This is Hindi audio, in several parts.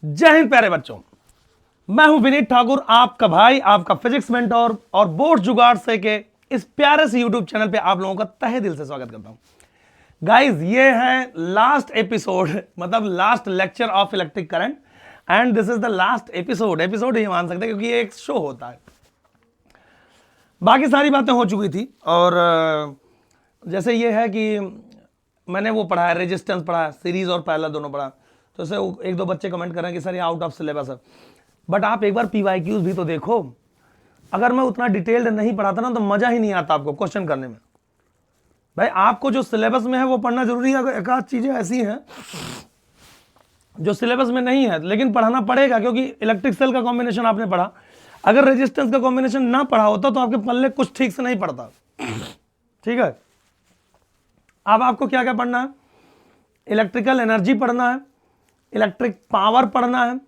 जय हिंद प्यारे बच्चों, मैं हूं विनीत ठाकुर, आपका भाई, आपका फिजिक्स मेंटोर और बोर्ड जुगाड़ से के इस प्यारे से यूट्यूब चैनल पे आप लोगों का तहे दिल से स्वागत करता हूं। गाइस, ये है लास्ट एपिसोड, मतलब last lecture of electric current and this is the last episode. ये मान सकते हैं क्योंकि ये एक शो होता है। बाकी सारी बातें हो चुकी थी और जैसे ये है कि मैंने वो पढ़ा है, रेजिस्टेंस पढ़ा है, सीरीज और पैरेलल दोनों पढ़ा। तो इसे एक दो बच्चे कमेंट कर रहे हैं कि सर ये आउट ऑफ सिलेबस है, बट आप एक बार PYQs भी तो देखो। अगर मैं उतना डिटेल्ड नहीं पढ़ाता ना तो मजा ही नहीं आता आपको क्वेश्चन करने में। भाई आपको जो सिलेबस में है वो पढ़ना जरूरी है। एक आध चीजें ऐसी हैं जो सिलेबस में नहीं है लेकिन पढ़ाना पड़ेगा, क्योंकि इलेक्ट्रिक सेल का कॉम्बिनेशन आपने पढ़ा। अगर रेजिस्टेंस का कॉम्बिनेशन ना पढ़ा होता तो आपके पल्ले कुछ ठीक से नहीं पड़ता। ठीक है, अब आपको क्या क्या पढ़ना है? इलेक्ट्रिकल एनर्जी पढ़ना है, इलेक्ट्रिक पावर पढ़ना है,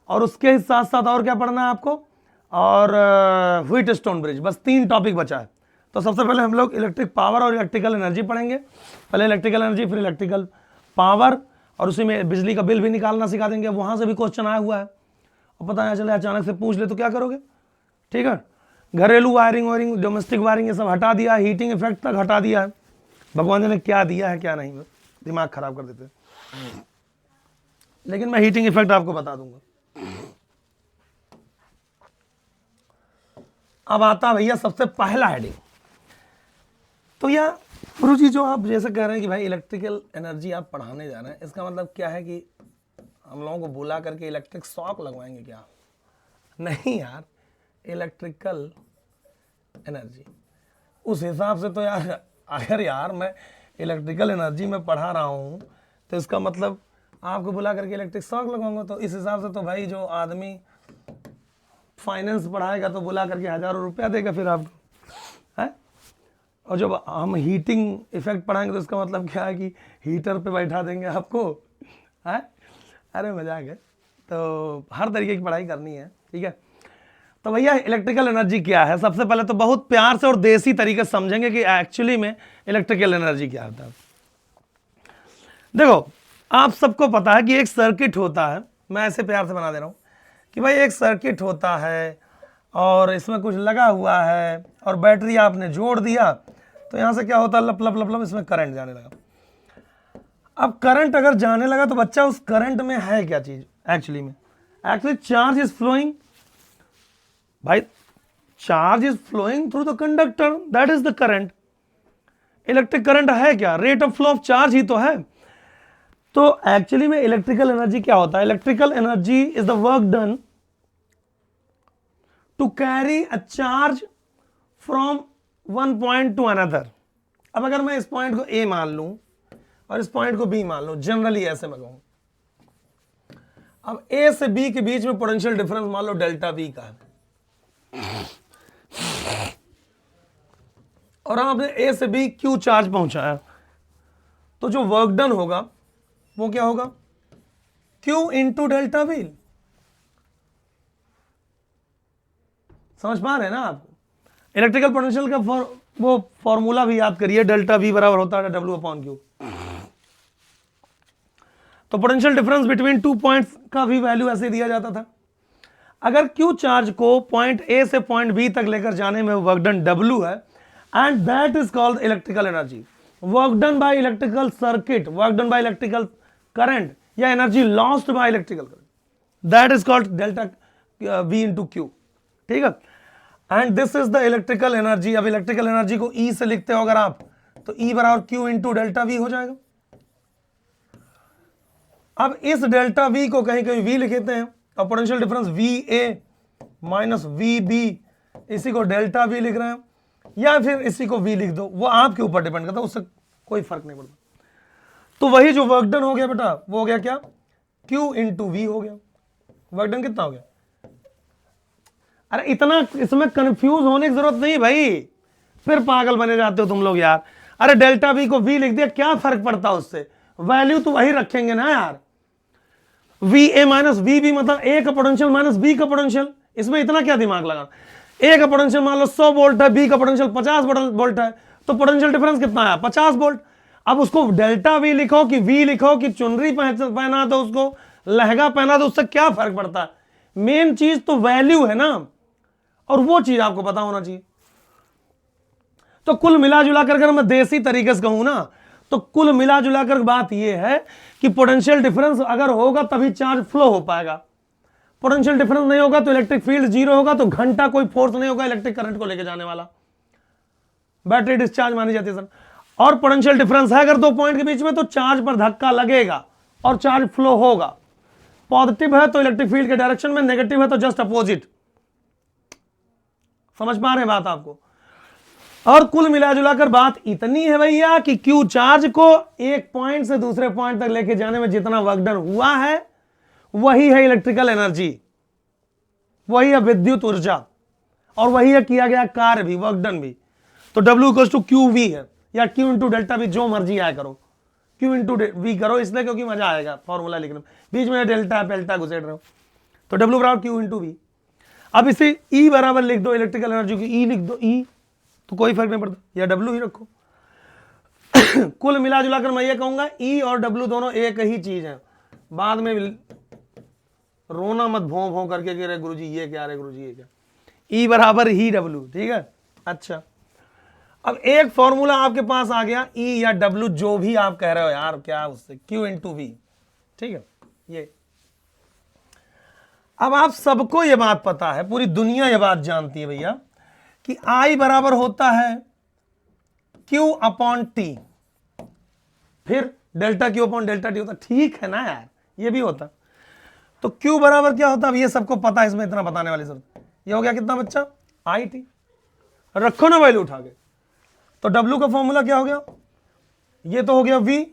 और उसके साथ साथ और क्या पढ़ना है आपको? और व्हीटस्टोन ब्रिज। बस 3 टॉपिक बचा है। तो सबसे पहले हम लोग इलेक्ट्रिक पावर और इलेक्ट्रिकल एनर्जी पढ़ेंगे। पहले इलेक्ट्रिकल एनर्जी, फिर इलेक्ट्रिकल पावर, और उसी में बिजली का बिल भी निकालना सिखा देंगे। वहां से भी क्वेश्चन आया हुआ है और पता नहीं चले अचानक से पूछ ले तो क्या करोगे? ठीक है, घरेलू वायरिंग, डोमेस्टिक वायरिंग, ये सब हटा दिया, हीटिंग इफेक्ट तक हटा दिया है। भगवान जी ने क्या दिया है क्या नहीं, दिमाग खराब कर देते हैं। लेकिन मैं हीटिंग इफेक्ट आपको बता दूंगा। अब आता भैया सबसे पहला हेडिंग। तो या गुरुजी, जो आप जैसे कह रहे हैं कि भाई इलेक्ट्रिकल एनर्जी आप पढ़ाने जा रहे हैं, इसका मतलब क्या है कि हम लोगों को बुला करके इलेक्ट्रिक शॉक लगवाएंगे क्या? नहीं यार, इलेक्ट्रिकल एनर्जी उस हिसाब से तो यार, अगर यार मैं इलेक्ट्रिकल एनर्जी में पढ़ा रहा हूं तो इसका मतलब आपको बुला करके इलेक्ट्रिक शॉक लगाऊंगा। तो इस हिसाब से तो भाई जो आदमी फाइनेंस पढ़ाएगा तो बुला करके हज़ारों रुपया देगा फिर आपको, है। और जब हम हीटिंग इफेक्ट पढ़ाएंगे तो इसका मतलब क्या है कि हीटर पे बैठा देंगे आपको, है। अरे मजाक है। तो हर तरीके की पढ़ाई करनी है, ठीक है। तो भैया इलेक्ट्रिकल एनर्जी क्या है? सबसे पहले तो बहुत प्यार से और देसी तरीके से समझेंगे कि एक्चुअली में इलेक्ट्रिकल एनर्जी क्या होता है। देखो, आप सबको पता है कि एक सर्किट होता है। मैं ऐसे प्यार से बना दे रहा हूं कि भाई एक सर्किट होता है और इसमें कुछ लगा हुआ है और बैटरी आपने जोड़ दिया तो यहां से क्या होता है? लप लप लप लप इसमें करंट जाने लगा। अब करंट अगर जाने लगा तो बच्चा उस करंट में है क्या चीज? Actually charge is flowing. भाई charge is flowing through the conductor, that is the current. Electric current है क्या? Rate of flow of charge ही तो है। तो एक्चुअली में इलेक्ट्रिकल एनर्जी क्या होता है? Electrical energy is the work done to carry a charge from one point to another. अब अगर मैं इस पॉइंट को ए मान लूं और इस पॉइंट को बी मान लूं, जनरली ऐसे मैं कहूं। अब ए से बी के बीच में पोटेंशियल डिफरेंस मान लो डेल्टा वी का है, और आपने ए से बी क्यू चार्ज पहुंचाया, तो जो वर्क डन होगा वो क्या होगा? Q into delta we. समझ पा रहे हैं ना आपको? इलेक्ट्रिकल पोटेंशियल का वो फॉर्मूला भी याद करिए, डेल्टा वी बराबर होता है W/Q। तो पोटेंशियल डिफरेंस बिटवीन 2 पॉइंट्स का भी वैल्यू ऐसे दिया जाता था। अगर Q चार्ज को पॉइंट A से पॉइंट B तक लेकर जाने में वर्क डन W है, and that is called electrical energy. Work done by electrical circuit, work done by electrical current, या energy lost by electrical current, that is called delta V into Q। ठीक है, and this is the electrical energy. अब इलेक्ट्रिकल एनर्जी को E से लिखते हो अगर आप, तो E बराबर Q इंटू डेल्टा V हो जाएगा। अब इस डेल्टा V को कहीं कहीं V लिखते हैं, और potential difference VA minus VB, इसी को डेल्टा V लिख रहे हैं, या फिर इसी को V लिख दो, वो आपके ऊपर डिपेंड करता है, उससे कोई फर्क नहीं पड़ता। तो वही जो वर्क डन हो गया बेटा, वो हो गया क्या? Q इंटू V हो गया। वर्क डन कितना हो गया? अरे इतना इसमें कंफ्यूज होने की जरूरत नहीं भाई, फिर पागल बने जाते हो तुम लोग यार। अरे डेल्टा V को V लिख दिया, क्या फर्क पड़ता है उससे? वैल्यू तो वही रखेंगे ना यार। VA माइनस VB मतलब A का पोटेंशियल माइनस B का पोटेंशियल, इसमें इतना क्या दिमाग लगाना? A का पोटेंशियल मान लो 100 वोल्ट है, B का पोटेंशियल 50 वोल्ट है, तो पोटेंशियल डिफरेंस कितना है? 50 वोल्ट। अब उसको डेल्टा V लिखो कि V लिखो कि चुनरी पहना तो उसको लहंगा पहना तो उससे क्या फर्क पड़ता है, मेन चीज तो वैल्यू है ना, और वो चीज आपको पता होना चाहिए। तो कुल मिला जुलाकर अगर मैं देसी तरीके से कहूं ना, तो कुल मिला जुलाकर बात यह है कि पोटेंशियल डिफरेंस अगर होगा तभी चार्ज फ्लो हो पाएगा। पोटेंशियल डिफरेंस नहीं होगा तो इलेक्ट्रिक फील्ड जीरो होगा, तो घंटा कोई फोर्स नहीं होगा इलेक्ट्रिक करंट को लेके जाने वाला, बैटरी डिस्चार्ज मानी जाती है सर। और पोटेंशियल डिफरेंस है अगर दो पॉइंट के बीच में, तो चार्ज पर धक्का लगेगा और चार्ज फ्लो होगा। पॉजिटिव है तो इलेक्ट्रिक फील्ड के डायरेक्शन में, नेगेटिव है तो जस्ट अपोजिट। समझ पा रहे हैं बात आपको। और कुल मिलाजुलाकर बात इतनी है भैया कि क्यू चार्ज को एक पॉइंट से दूसरे पॉइंट तक लेके जाने में जितना वर्क डन हुआ है वही है इलेक्ट्रिकल एनर्जी, वही है विद्युत ऊर्जा, और वही है किया गया कार्य भी, वर्क डन भी। तो W equals to Q V है, या Q इंटू डेल्टा भी, जो मर्जी आया करो, Q इंटू वी करो इसलिए क्योंकि मजा आएगा फॉर्मूला लिखने में, बीच में डेल्टा पेल्टा घुसेड़ रहे हो। तो W बराबर Q इंटू वी। अब इसे E बराबर लिख दो, इलेक्ट्रिकल एनर्जी की E लिख दो, E तो कोई फर्क नहीं पड़ता, या W ही रखो। कुल मिला जुलाकर मैं ये कहूंगा E और W दोनों एक ही चीज है। बाद में रोना मत भों भों करके कि रे गुरुजी ये क्या, रे गुरुजी ये क्या। E बराबर ही W, ठीक है। अच्छा, अब एक फॉर्मूला आपके पास आ गया, E या W जो भी आप कह रहे हो यार, क्या उससे, Q इंटू वी, ठीक है। ये अब आप सबको ये बात पता है, पूरी दुनिया ये बात जानती है भैया कि I बराबर होता है Q अपॉन T, फिर delta Q upon delta T होता, ठीक है ना यार, ये भी होता। तो Q बराबर क्या होता है, अब ये सबको पता है, इसमें इतना बताने वाली जरूरत। ये हो गया कितना बच्चा, IT, रखो ना वैल्यू उठा के। तो W का फॉर्मूला क्या हो गया, ये तो हो गया V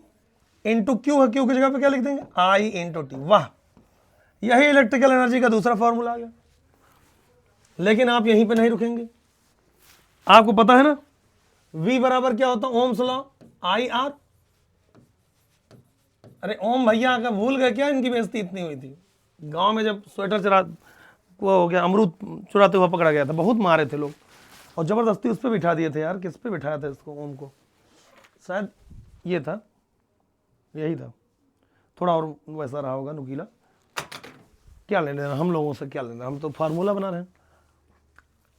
इंटू Q है, Q की जगह पे क्या लिख देंगे, I इंटू T। वाह, यही इलेक्ट्रिकल एनर्जी का दूसरा फॉर्मूला आ गया। लेकिन आप यहीं पे नहीं रुकेंगे, आपको पता है ना V बराबर क्या होता है, ओम्स लॉ, IR। अरे ओम भैया का भूल गए क्या, इनकी बेइज्जती इतनी हुई थी गांव में जब स्वेटर चुरा वो हो गया, अमरूद चुराते हुआ पकड़ा गया था, बहुत मारे थे लोग और जबरदस्ती उस पर बिठा दिए थे यार। किस पे बिठाया था इसको, ओम को, शायद ये था, यही था, थोड़ा और वैसा रहा होगा नुकीला। क्या लेने देना हम लोगों से, क्या लेना, हम तो फार्मूला बना रहे हैं,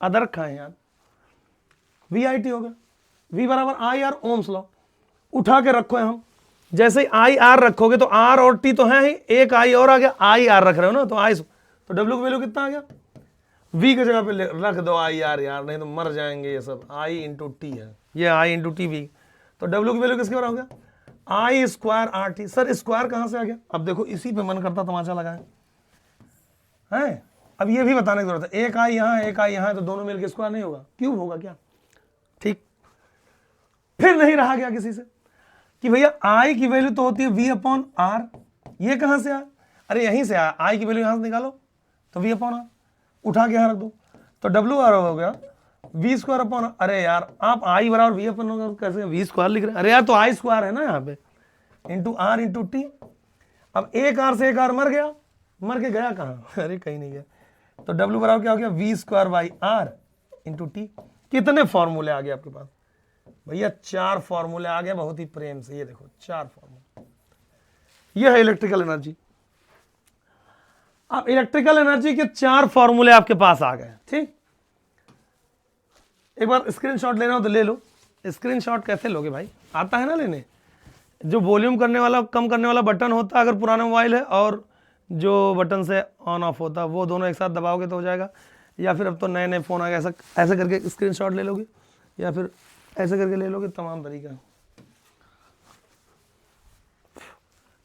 अदरक खाएं यार। VIT हो गया, V बराबर IR, ओम्स लॉ उठा के रखो है। हम जैसे ही IR रखोगे तो R और T तो है ही, एक I और आ गया, IR रख रहे हो ना, तो I, तो W की वैल्यू कितना आ गया, V की जगह पे रख दो IR यार, नहीं तो मर जाएंगे ये सब। I इंटू टी है, ये I इंटू टी V, तो W की वैल्यू किसके बराबर हो गया, I square RT। Sir square कहां से आ गया, अब देखो इसी पे मन करता तमाचा लगाए हैं। अब ये भी बताने की जरूरत है, एक I यहाँ एक I यहाँ है, तो दोनों मिलकर स्क्वायर नहीं होगा, क्यूब होगा क्या, ठीक। फिर नहीं रहा गया किसी से कि भैया I की वैल्यू तो होती है V अपॉन R, ये कहां से आया, अरे यहीं से आया, I की वैल्यू यहां से निकालो तो V अपॉन R, उठा के यहां रख दो, तो W R हो गया V स्क्वायर अपॉन। अरे यार आप I बराबर V अपॉन कैसे V स्क्वायर लिख रहे हैं, अरे यार तो I स्क्वायर है ना यहाँ पे, इंटू R इंटू टी। अब एक R से एक R मर गया, मर के गया कहाँ, अरे कहीं नहीं गया। तो W बराबर क्या हो गया, V square by R into T. कितने फॉर्मूले आ गए आपके पास भैया, 4 फॉर्मूले आ गए, बहुत ही प्रेम से, ये देखो 4 फॉर्मूले, ये है इलेक्ट्रिकल एनर्जी। अब इलेक्ट्रिकल एनर्जी के 4 फॉर्मूले आपके पास आ गए, ठीक। एक बार स्क्रीनशॉट लेना हो तो ले लो। स्क्रीनशॉट कैसे लोगे भाई, आता है ना लेने, जो वॉल्यूम करने वाला कम करने वाला बटन होता है अगर पुराना मोबाइल है, और जो बटन से ऑन ऑफ होता है वो दोनों एक साथ दबाओगे तो हो जाएगा, या फिर अब तो नए नए फ़ोन आ गए, ऐसा ऐसे करके स्क्रीनशॉट ले लोगे, या फिर ऐसे करके ले लोगे, तमाम तरीका।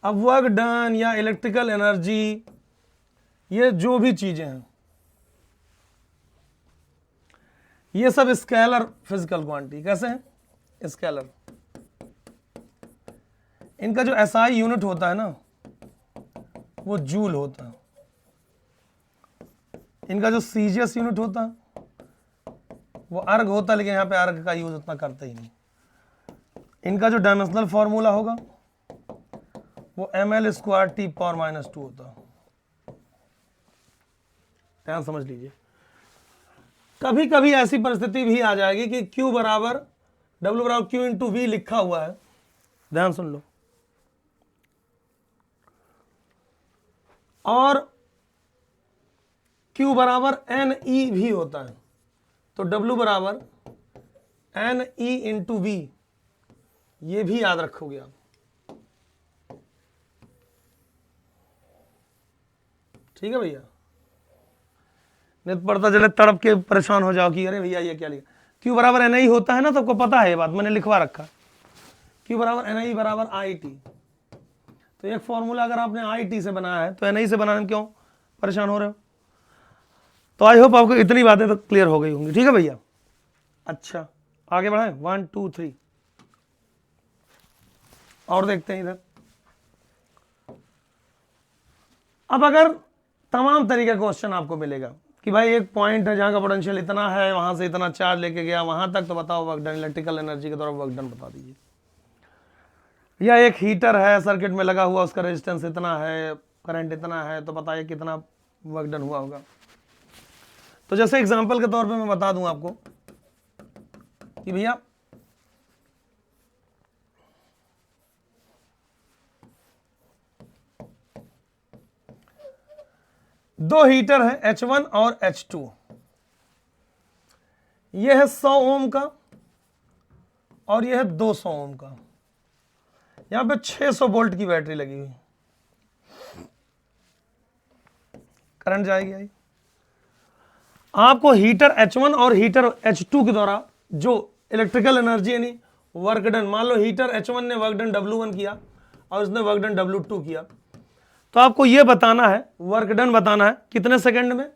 अब वर्क डन या इलेक्ट्रिकल एनर्जी, ये जो भी चीजें हैं, ये सब स्केलर फिजिकल क्वांटिटी। कैसे हैं स्केलर, इनका जो SI यूनिट होता है ना वो जूल होता है, इनका जो CGS यूनिट होता है वो अर्ग होता है, लेकिन यहाँ पे अर्ग का यूज उतना करते ही नहीं। इनका जो डायमेंशनल फॉर्मूला होगा वो ml स्क्वायर T पावर -2 होता है, ध्यान समझ लीजिए। कभी कभी ऐसी परिस्थिति भी आ जाएगी कि Q बराबर W बराबर Q इंटू V लिखा हुआ है, ध्यान सुन लो। और Q बराबर एन ई भी होता है, तो W बराबर एन ई इंटू वी, ये भी याद रखोगे आप। ठीक है भैया, नहीं तो पढ़ता चले तड़प के परेशान हो जाओ कि अरे भैया ये क्या लिखा। Q बराबर एन आई होता है ना, सबको पता है ये बात, मैंने लिखवा रखा। Q बराबर एन आई बराबर आई टी। तो एक फॉर्मूला अगर आपने आई टी से बनाया है तो एन आई से बनाने में क्यों परेशान हो रहे हो। तो आई होप आपको इतनी बातें तो क्लियर हो गई होंगी। ठीक है भैया, अच्छा आगे बढ़ाएं, 1 2 3 और देखते हैं इधर। अब अगर तमाम तरीके का क्वेश्चन आपको मिलेगा कि भाई एक पॉइंट है जहां का पोटेंशियल इतना है, वहां से इतना चार्ज लेके गया वहां तक, तो बताओ वर्क डन, इलेक्ट्रिकल एनर्जी के द्वारा वर्क डन बता दीजिए। या एक हीटर है सर्किट में लगा हुआ, उसका रेजिस्टेंस इतना है, करंट इतना है, तो बताइए कितना वर्क डन हुआ होगा। तो जैसे एग्जांपल के तौर पे मैं बता दूं आपको कि भैया दो हीटर है H1 और H2, यह है 100 ओम का और यह है 200 ओम का। यहां पे 600 वोल्ट की बैटरी लगी हुई, करंट जाएगी आई। आपको हीटर H1 और हीटर H2 के द्वारा जो इलेक्ट्रिकल एनर्जी यानी वर्क डन, मान लो हीटर H1 ने वर्क डन W1 किया और उसने वर्क डन W2 किया, तो आपको यह बताना है, वर्क डन बताना है कितने सेकंड में।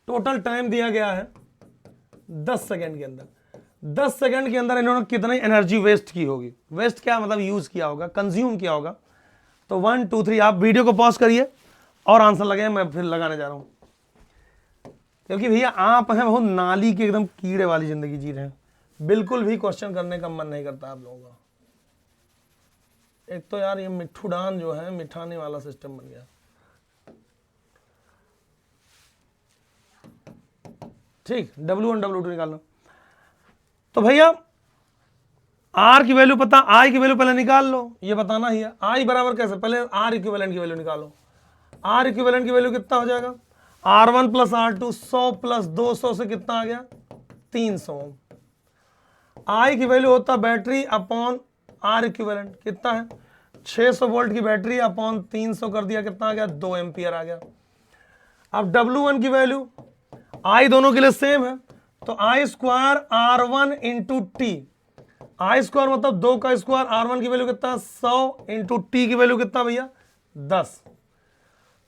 टोटल टाइम दिया गया है 10 सेकंड के अंदर। 10 सेकंड के अंदर इन्होंने कितनी एनर्जी वेस्ट की होगी। वेस्ट क्या मतलब यूज किया होगा, कंज्यूम किया होगा। तो 1 2 3 आप वीडियो को पॉज करिए और आंसर लगाए, मैं फिर लगाने जा रहा हूं। क्योंकि भैया आप हैं बहुत नाली के एकदम कीड़े वाली जिंदगी जी रहे हैं, बिल्कुल भी क्वेश्चन करने का मन नहीं करता आप लोगों का। एक तो यार ये मिट्ठू डान जो है मिठाने वाला सिस्टम बन गया। ठीक, W1 W2 निकालना। तो भैया R की वैल्यू पता, I की वैल्यू पहले निकाल लो, ये बताना ही है। I बराबर कैसे, पहले R इक्विवेलेंट की वैल्यू निकालो। R इक्विवेलेंट की वैल्यू कितना हो जाएगा, R1 प्लस R2 100 प्लस 200 से कितना आ गया 300। I की वैल्यू होता बैटरी अपॉन R इक्विवेलेंट, कितना है 600 वोल्ट की बैटरी अपॉन 300 कर दिया, कितना आ गया 2 एम्पियर आ गया। अब W1 की वैल्यू, I दोनों के लिए सेम है, तो I square R1 into T. I square मतलब 2 का स्क्वायर, R1 की वैल्यू कितना 100 इंटू टी की वैल्यू कितना भैया 10।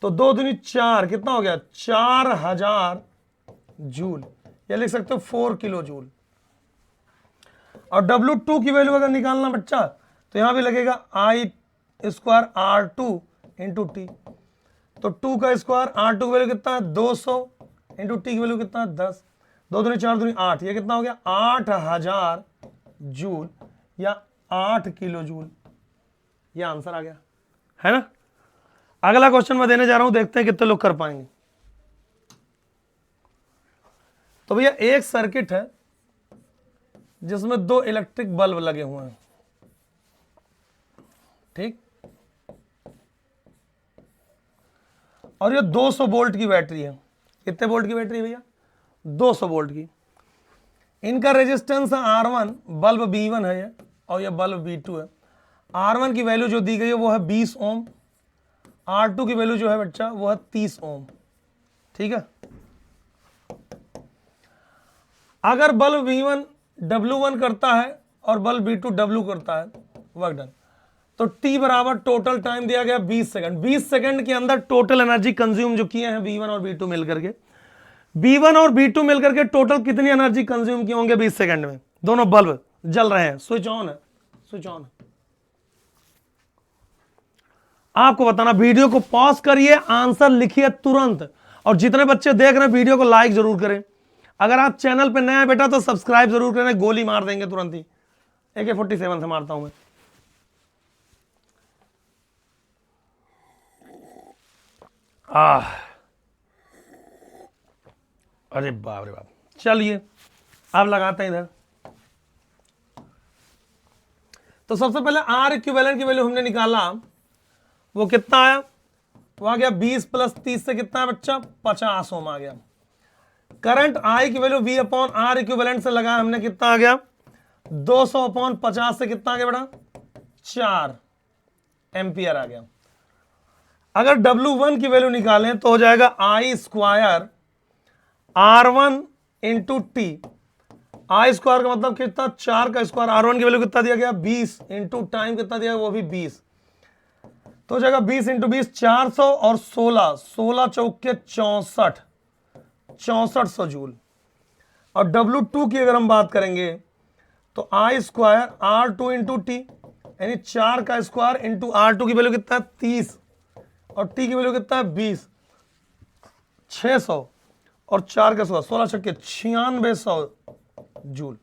तो 2 दूनी 4, कितना हो गया 4000 जूल, या लिख सकते हो 4 किलो जूल। और W2 की वैल्यू अगर निकालना बच्चा, तो यहां भी लगेगा I square R2 into T. तो 2 का स्क्वायर, R2 की वैल्यू कितना है 200 इंटू टी की वैल्यू कितना है 10। 2 दूनी 4 दूनी 8, ये कितना हो गया 8000 जूल या 8 किलो जूल। ये आंसर आ गया है ना। अगला क्वेश्चन मैं देने जा रहा हूं, देखते हैं कितने लोग कर पाएंगे। तो भैया एक सर्किट है जिसमें 2 इलेक्ट्रिक बल्ब लगे हुए हैं, ठीक, और ये 200 वोल्ट की बैटरी है। कितने वोल्ट की बैटरी है भैया 200 वोल्ट की। इनका रेजिस्टेंस है R1, बल्ब B1 है ये, और ये बल्ब B2 है। R1 की वैल्यू जो दी गई है वो है 20 ओम, R2 की वैल्यू जो है बच्चा वो है 30 ओम। ठीक है, अगर बल्ब B1 W1 करता है और बल्ब B2 W करता है वर्क डन, तो T बराबर टोटल टाइम दिया गया 20 सेकंड। 20 सेकंड के अंदर टोटल एनर्जी कंज्यूम जो किए हैं B1 और B2 मिलकर के, B1 और B2 मिलकर के टोटल कितनी एनर्जी कंज्यूम किए होंगे 20 सेकंड में। दोनों बल्ब जल रहे हैं, स्विच ऑन है, स्विच ऑन है। आपको बताना, वीडियो को पॉज करिए, आंसर लिखिए तुरंत, और जितने बच्चे देख रहे हैं वीडियो को लाइक जरूर करें। अगर आप चैनल पे नए हैं बेटा तो सब्सक्राइब जरूर करें, गोली मार देंगे तुरंत ही, AK-47 से मारता हूं मैं। अरे बाप रे बाप, चलिए अब लगाते हैं इधर। तो सबसे पहले R इक्विवेलेंट की वैल्यू हमने निकाला, वो कितना आया तो आ गया 20 प्लस 30 से कितना है बच्चा, 50 ओम आ गया। करंट आई की value V upon R equivalent से लगाया हमने, कितना आ गया 200 अपॉन 50 से कितना आ गया बेटा, 4 एम्पियर आ गया। अगर W1 की वैल्यू निकालें तो हो जाएगा आई स्क्वायर R1 इंटू टी। आई स्क्वायर का मतलब कितना, 4 का स्क्वायर, R1 की वैल्यू कितना दिया गया 20 इंटू टाइम कितना दिया, वो भी 20, तो हो जाएगा 20 इंटू 20 400 और 16, 16 चौके 64, 6400 जूल। और W2 की अगर हम बात करेंगे तो आई स्क्वायर R2 इंटू टी, यानी 4 का स्क्वायर इंटू R2 की वैल्यू कितना है 30 और टी की वैल्यू कितना है 20, 600 और 4 का स्क्वायर 16 छक्के 9600 जूल।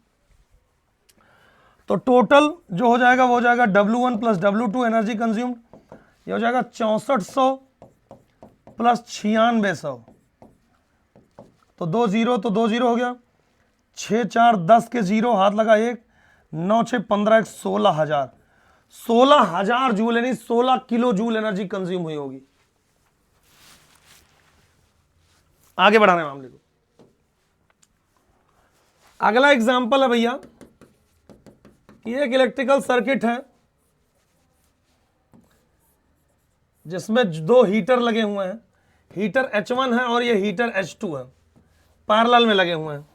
तो टोटल जो हो जाएगा वो हो जाएगा W1 plus W2 energy consumed, ये हो जाएगा 6400 प्लस 9600, तो 2 जीरो, तो 2 जीरो हो गया, 6 4 10 के जीरो, हाथ लगा 1, 9 6 15 1 16,000, 16,000 जूल यानी 16 किलो जूल एनर्जी कंज्यूम हुई होगी। आगे बढ़ाने मामले को, अगला एग्जांपल है भैया, ये एक इलेक्ट्रिकल सर्किट है जिसमें 2 हीटर लगे हुए हैं, हीटर H1 है और ये हीटर H2 है, पैरेलल में लगे हुए हैं।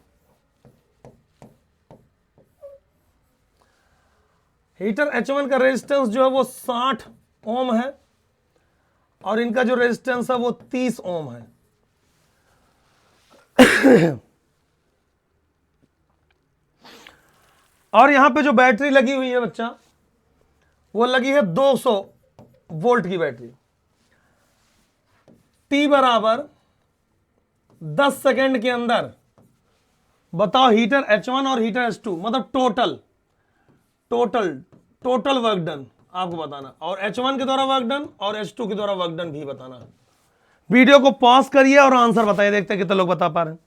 हीटर H1 का रेजिस्टेंस जो है वो 60 ओम है और इनका जो रेजिस्टेंस है वो 30 ओम है। और यहां पे जो बैटरी लगी हुई है बच्चा, वो लगी है 200 वोल्ट की बैटरी। T बराबर 10 सेकेंड के अंदर बताओ हीटर H1 और हीटर H2 मतलब टोटल वर्क डन आपको बताना, और H1 के द्वारा वर्क डन और H2 के द्वारा वर्क डन भी बताना। वीडियो को पॉज करिए और आंसर बताइए, देखते हैं कितने लोग बता पा रहे हैं।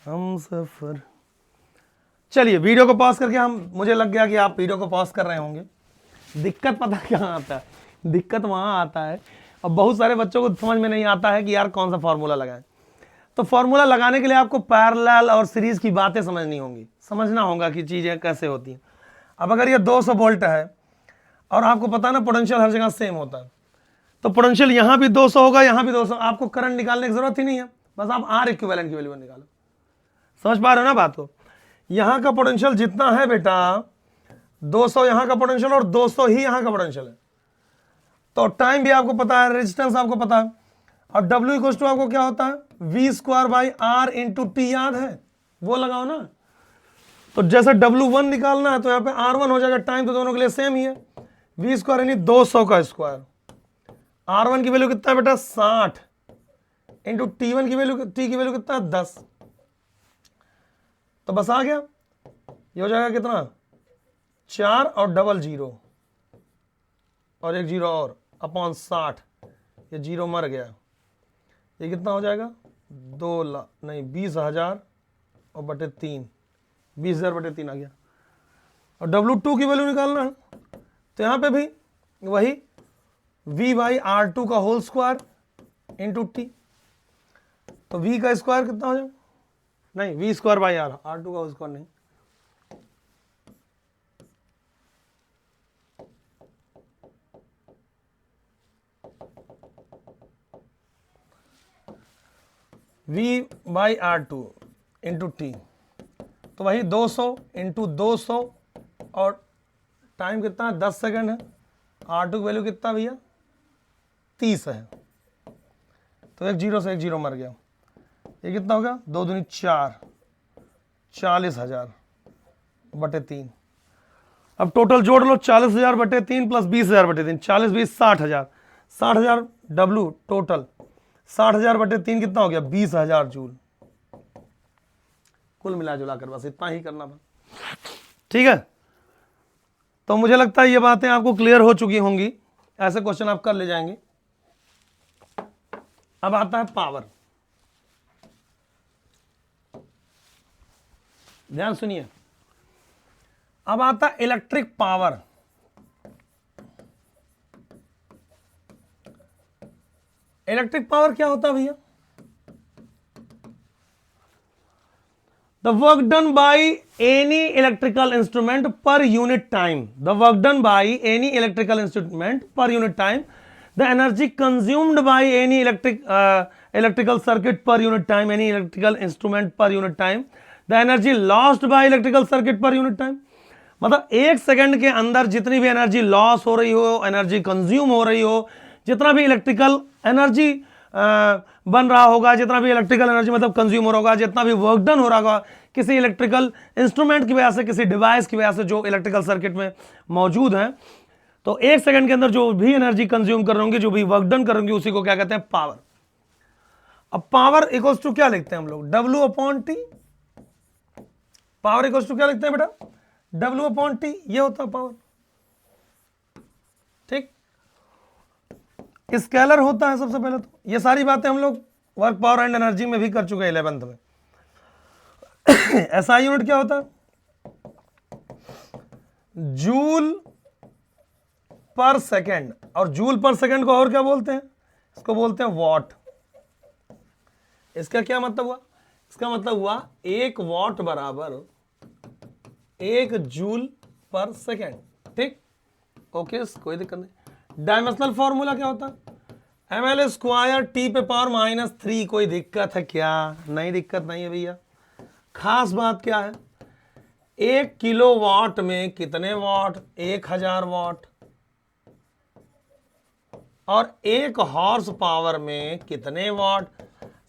हम सफर, चलिए वीडियो को पॉज करके, हम मुझे लग गया कि आप वीडियो को पॉज कर रहे होंगे। दिक्कत पता क्या आता है, दिक्कत वहां आता है, अब बहुत सारे बच्चों को समझ में नहीं आता है कि यार कौन सा फॉर्मूला लगाएं। तो फॉर्मूला लगाने के लिए आपको पैरेलल और सीरीज की बातें समझनी होंगी, समझना होगा कि चीजें कैसे होती हैं। अब अगर ये 200 वोल्ट है और आपको पता ना पोटेंशियल हर जगह सेम होता है, तो पोटेंशियल यहां भी 200 होगा, यहां भी 200, आपको करंट निकालने की जरूरत ही नहीं है, बस आप आर इक्विवेलेंट की वैल्यू निकालो। समझ पा रहे हो ना बात को, यहां का पोटेंशियल जितना है बेटा 200 यहां का पोटेंशियल और 200 ही यहां का पोटेंशियल है, तो टाइम भी आपको पता है, रेजिस्टेंस आपको पता है, और W इक्वल टू आपको क्या होता है V square by R into T, याद है वो लगाओ ना। तो जैसे W1 निकालना है तो यहाँ पे R1 हो जाएगा, टाइम तो दोनों के लिए सेम ही है, V स्क्वायर यानी 200 का स्क्वायर, R1 की वैल्यू कितना है बेटा 60 इंटू T1 की वैल्यू, T की वैल्यू कितना है 10, तो बस आ गया, ये हो जाएगा कितना 4 और डबल जीरो और एक जीरो और अपॉन 60, ये जीरो मर गया, ये कितना हो जाएगा 2 लाख नहीं 20,000 और बटे 3, 20,000 बटे 3 आ गया। और W2 की वैल्यू निकालना है तो यहाँ पे भी वही V बाई R2 का होल स्क्वायर इंटू टी, तो V का स्क्वायर कितना हो जाएगा, नहीं V square by R, R2 का होल स्क्वायर नहीं, V by R2 into T, तो वही 200 इंटू 200 और टाइम कितना है 10 सेकेंड है, R2 की वैल्यू कितना भैया 30 है, तो एक जीरो से एक जीरो मर गया, ये कितना हो गया 2 दूनी 4, 40,000 बटे 3। अब टोटल जोड़ लो, 40,000 बटे 3 प्लस 20,000 बटे 3, 40 20 60,000, 60,000 W टोटल, 60,000 बटे 3 कितना हो गया 20,000 जूल, कुल मिला जुला कर बस इतना ही करना था, ठीक है। तो मुझे लगता है ये बातें आपको क्लियर हो चुकी होंगी, ऐसे क्वेश्चन आप कर ले जाएंगे। अब आता है पावर, ध्यान सुनिए, अब आता है इलेक्ट्रिक पावर। इलेक्ट्रिक पावर क्या होता है भैया? The work done by any electrical instrument per unit time, the work done by any electrical instrument per unit time, the energy consumed by any electrical circuit per unit time, any electrical instrument per unit time, the energy lost by electrical circuit per unit time. मतलब एक सेकंड के अंदर जितनी भी एनर्जी लॉस हो रही हो, एनर्जी कंज्यूम हो रही हो, जितना भी इलेक्ट्रिकल एनर्जी बन रहा होगा, जितना भी इलेक्ट्रिकल एनर्जी मतलब कंज्यूम हो रहा होगा, जितना भी वर्क डन हो रहा होगा किसी इलेक्ट्रिकल इंस्ट्रूमेंट की वजह से, किसी डिवाइस की वजह से जो इलेक्ट्रिकल सर्किट में मौजूद हैं, तो एक सेकंड के अंदर जो भी एनर्जी कंज्यूम कर रहे होंगे, जो भी वर्क डन कर रहे होंगे, उसी को क्या कहते हैं? पावर। अब पावर इक्वल्स टू क्या लिखते हैं हम लोग? W upon T. Power equals to क्या लिखते हैं बेटा? W अपॉन टी, ये होता है पावर। ठीक, स्केलर होता है सबसे पहले। तो ये सारी बातें हम लोग वर्क, पावर एंड एनर्जी में भी कर चुके हैं 11th में। SI यूनिट क्या होता है? जूल पर सेकेंड। और जूल पर सेकेंड को और क्या बोलते हैं? इसको बोलते हैं वॉट। इसका क्या मतलब हुआ? इसका मतलब हुआ 1 वॉट बराबर 1 जूल पर सेकेंड। ठीक, ओके, कोई दिक्कत नहीं। डायमेंशनल फॉर्मूला क्या होता है? ml स्क्वायर टी पे पावर -3। कोई दिक्कत है क्या? नहीं, दिक्कत नहीं है भैया। खास बात क्या है? 1 किलोवाट में कितने वाट? 1000 वाट। और 1 हॉर्स पावर में कितने वाट?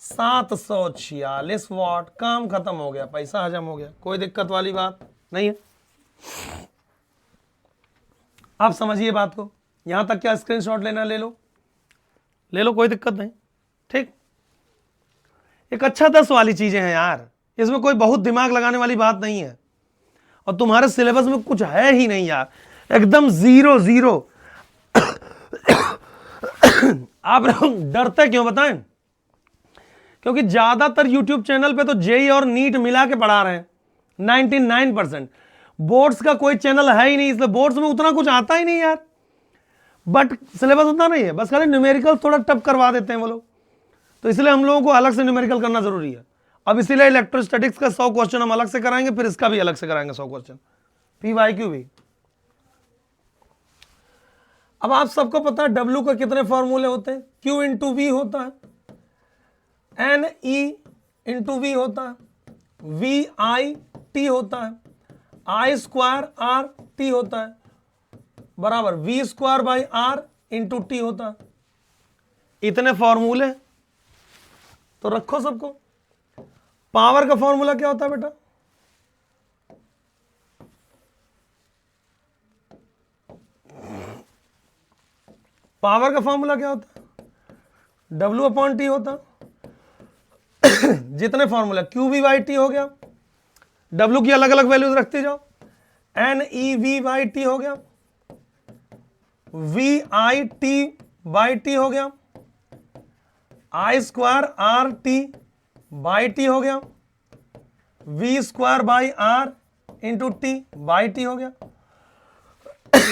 746 वाट। काम खत्म हो गया, पैसा हजम हो गया, कोई दिक्कत वाली बात नहीं है। आप समझिए बात को। यहां तक क्या स्क्रीनशॉट लेना ले लो, ले लो, कोई दिक्कत नहीं। ठीक, एक अच्छा 10 वाली चीजें हैं यार, इसमें कोई बहुत दिमाग लगाने वाली बात नहीं है। और तुम्हारे सिलेबस में कुछ है ही नहीं यार, एकदम 0 आप लोग डरते क्यों बताएं? क्योंकि ज्यादातर YouTube चैनल पे तो जेई और नीट मिला के पढ़ा रहे हैं 99%। बोर्ड्स का कोई चैनल है ही नहीं, इसलिए बोर्ड्स में उतना कुछ आता ही नहीं यार। बट सिलेबस उतना नहीं है, बस खाली न्यूमेरिकल थोड़ा टफ करवा देते हैं वो लोग, तो इसलिए हम लोगों को अलग से न्यूमेरिकल करना जरूरी है। अब इसीलिए इलेक्ट्रोस्टैटिक्स का 100 क्वेश्चन हम अलग से कराएंगे, फिर इसका भी अलग से कराएंगे 100 क्वेश्चन, PYQ भी। अब आप सबको पता है W के कितने फॉर्मूले होते हैं? Q इंटू V होता है, NE इंटू V होता है, VI होता है, I स्क्वायर RT होता है, बराबर V square by R into T होता है। इतने फॉर्मूले तो रखो सबको। पावर का फॉर्मूला क्या होता है बेटा? पावर का फॉर्मूला क्या होता है? W अपॉन टी होता है। जितने फॉर्मूला QV/T हो गया, W की अलग अलग वैल्यूज रखते जाओ, NEV/T हो गया, VIT/T हो गया, I स्क्वायर RT/T हो गया, V square by R into T/T हो गया।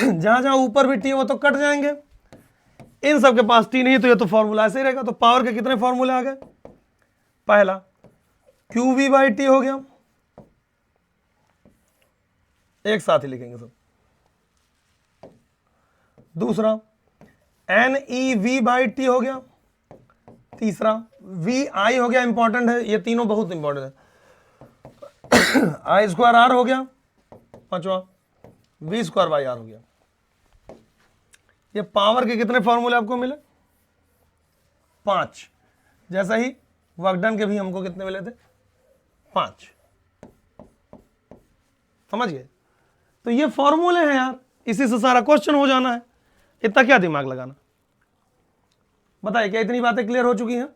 जहां जहां ऊपर भी T हो तो कट जाएंगे, इन सब के पास T नहीं तो ये तो फॉर्मूला ऐसे ही रहेगा। तो पावर के कितने फॉर्मूले आ गए? पहला QV/T हो गया, एक साथ ही लिखेंगे सब। दूसरा NEV/T हो गया, तीसरा VI हो गया, इंपॉर्टेंट है ये तीनों, बहुत इंपॉर्टेंट है। I स्क्वायर R हो गया, पांचवा V स्क्वायर बाई R हो गया। ये पावर के कितने फॉर्मूले आपको मिले? 5। जैसा ही वर्क डन के भी हमको कितने मिले थे? 5। समझ गए? तो ये फॉर्मूले हैं यार, इसी से सारा क्वेश्चन हो जाना है, इतना क्या दिमाग लगाना। बताइए क्या इतनी बातें क्लियर हो चुकी हैं?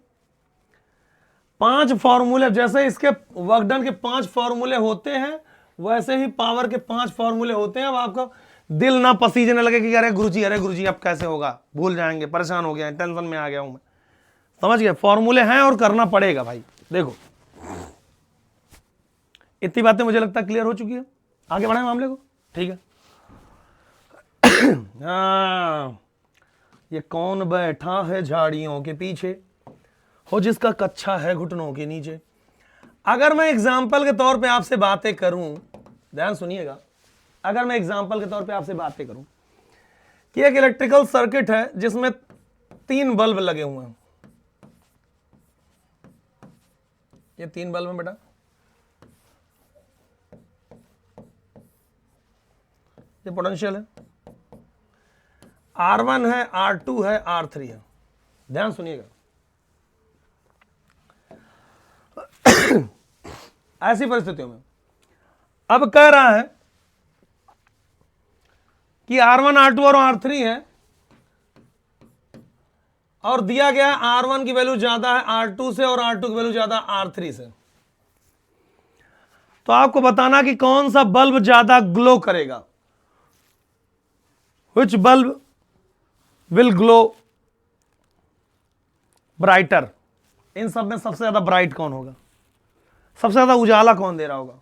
5 फॉर्मूले, जैसे इसके वर्क डन के 5 फॉर्मूले होते हैं, वैसे ही पावर के 5 फॉर्मूले होते हैं। अब आपको दिल ना पसीजने लगे कि अरे गुरुजी अब कैसे होगा, भूल जाएंगे, परेशान हो गया, टेंशन में आ गया हूं मैं। समझ गए? फॉर्मूले हैं और करना पड़ेगा भाई। देखो इतनी बातें मुझे लगता है क्लियर हो चुकी है। आगे बढ़ाएं मामले को, ठीक है। ये कौन बैठा है झाड़ियों के पीछे, हो जिसका कच्छा है घुटनों के नीचे। अगर मैं एग्जाम्पल के तौर पे आपसे बातें करूं, ध्यान सुनिएगा, अगर मैं एग्जाम्पल के तौर पे आपसे बातें करूं कि एक इलेक्ट्रिकल सर्किट है जिसमें 3 बल्ब लगे हुए हैं, ये 3 बल्ब हैं बेटा, ये पोटेंशियल है, R1 है, R2 है, R3 है। ध्यान सुनिएगा, ऐसी परिस्थितियों में अब कह रहा है कि R1, R2 और R3 है और दिया गया R1 की वैल्यू ज्यादा है R2 से और R2 की वैल्यू ज्यादा R3 से। तो आपको बताना कि कौन सा बल्ब ज्यादा ग्लो करेगा, विच बल्ब विल ग्लो ब्राइटर। इन सब में सबसे ज्यादा ब्राइट कौन होगा, सबसे ज्यादा उजाला कौन दे रहा होगा।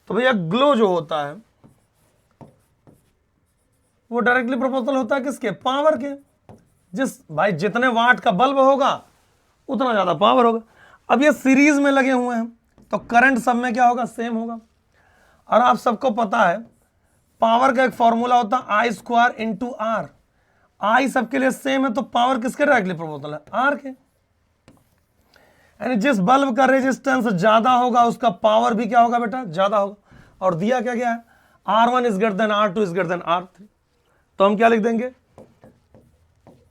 तो भैया ग्लो जो होता है वो डायरेक्टली प्रोपोर्शनल होता है किसके, पावर के। जिस भाई जितने वाट का बल्ब होगा उतना ज्यादा पावर होगा। अब ये सीरीज में लगे हुए हैं तो करंट सब में क्या होगा, सेम होगा। और आप सबको पता है पावर का एक फॉर्मूला होता है आई स्क्वायर इंटू आर। आई सबके लिए सेम है तो पावर किसके डायरेक्टली प्रोपोर्शनल है, आर के। यानी जिस बल्ब का रेजिस्टेंस ज्यादा होगा उसका पावर भी क्या होगा बेटा, ज्यादा होगा। और दिया क्या गया है, R1 is greater than R2 is greater than R3। तो हम क्या लिख देंगे,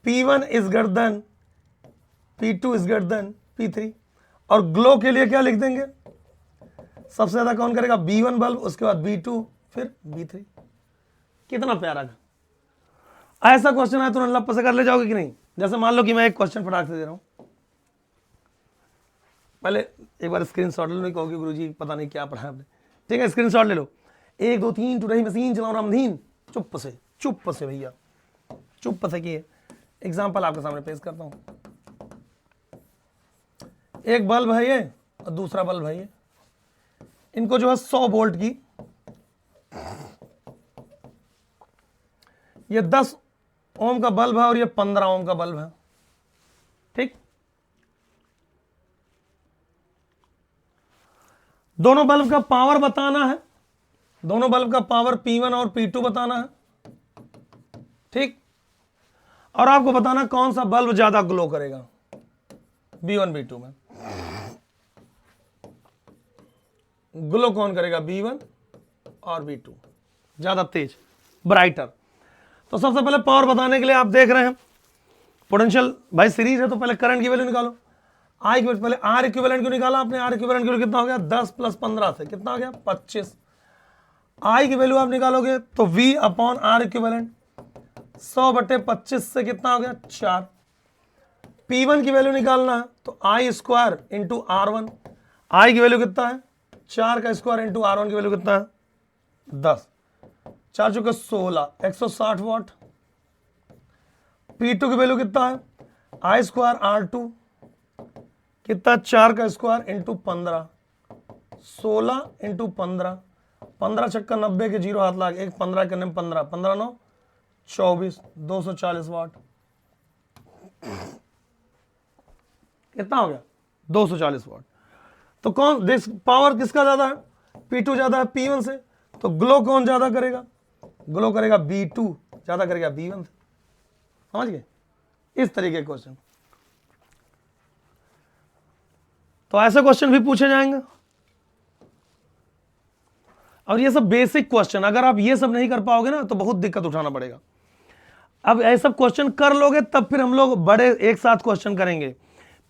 P1 is greater than P2 is greater than P3। और ग्लो के लिए क्या लिख देंगे, सबसे ज्यादा कौन करेगा, B1 बल्ब, उसके बाद B2, फिर B3। कितना प्यारा था। ऐसा क्वेश्चन है तो लप से कर ले जाओगे कि नहीं। जैसे मान लो कि मैं एक क्वेश्चन फटाक से दे रहा हूं, पहले एक बार स्क्रीनशॉट ले लो, नहीं कहोगे गुरुजी पता नहीं क्या पढ़ा आपने। ठीक है, स्क्रीनशॉट ले लो। 1 2 3 टू रही मशीन चलाओ रामधीन। चुप से भैया, चुप से किए। एग्जाम्पल आपके सामने पेश करता हूं। एक बल्ब है ये और दूसरा बल्ब है ये, इनको जो है 100 वोल्ट की, ये 10 ओम का बल्ब है और ये 15 ओम का बल्ब है। ठीक, दोनों बल्ब का पावर बताना है, दोनों बल्ब का पावर P1 और P2 बताना है। ठीक, और आपको बताना कौन सा बल्ब ज्यादा ग्लो करेगा B1 B2 में। ग्लो कौन करेगा, B1 और B2, ज्यादा तेज, ब्राइटर। तो सबसे पहले पावर बताने के लिए आप देख रहे हैं पोटेंशियल, भाई सीरीज है तो पहले करंट की वैल्यू निकालो। आई की वैल्यू पहले आर इक्विवेलेंट क्यों निकाला आपने, आर इक्विवेलेंट की वैल्यू कितना हो गया, 10 + 15 से कितना हो गया, 25। आई की वैल्यू आप निकालोगे तो V अपॉन आर इक्विवेलेंट 100/25 से कितना हो गया, 4। P1 की वैल्यू निकालना है तो आई स्क्वायर इंटू R1। आई की वैल्यू कितना है, 4 का स्क्वायर इंटू R1 की वैल्यू कितना है, 10। 4 चुके 16, 160 वाट। P2 की वैल्यू कितना है, आई स्क्वायर R2 कितना, 4 का स्क्वायर इंटू 15, 16 इंटू 15, 15 छक्का 90 के 0 हाथ लाग, 1 15 करने में 15, 15 9 24, 240 वाट। कितना हो गया, 240 वाट। तो कौन पावर किसका ज्यादा है, P2 ज्यादा है P1 से। तो ग्लो कौन ज्यादा करेगा, ग्लो करेगा B2 ज्यादा करेगा B1 से। समझ गए, इस तरीके के क्वेश्चन। तो ऐसे क्वेश्चन भी पूछे जाएंगे। और ये सब बेसिक क्वेश्चन, अगर आप ये सब नहीं कर पाओगे ना तो बहुत दिक्कत उठाना पड़ेगा। अब ऐसा क्वेश्चन कर लोगे तब फिर हम लोग बड़े एक साथ क्वेश्चन करेंगे,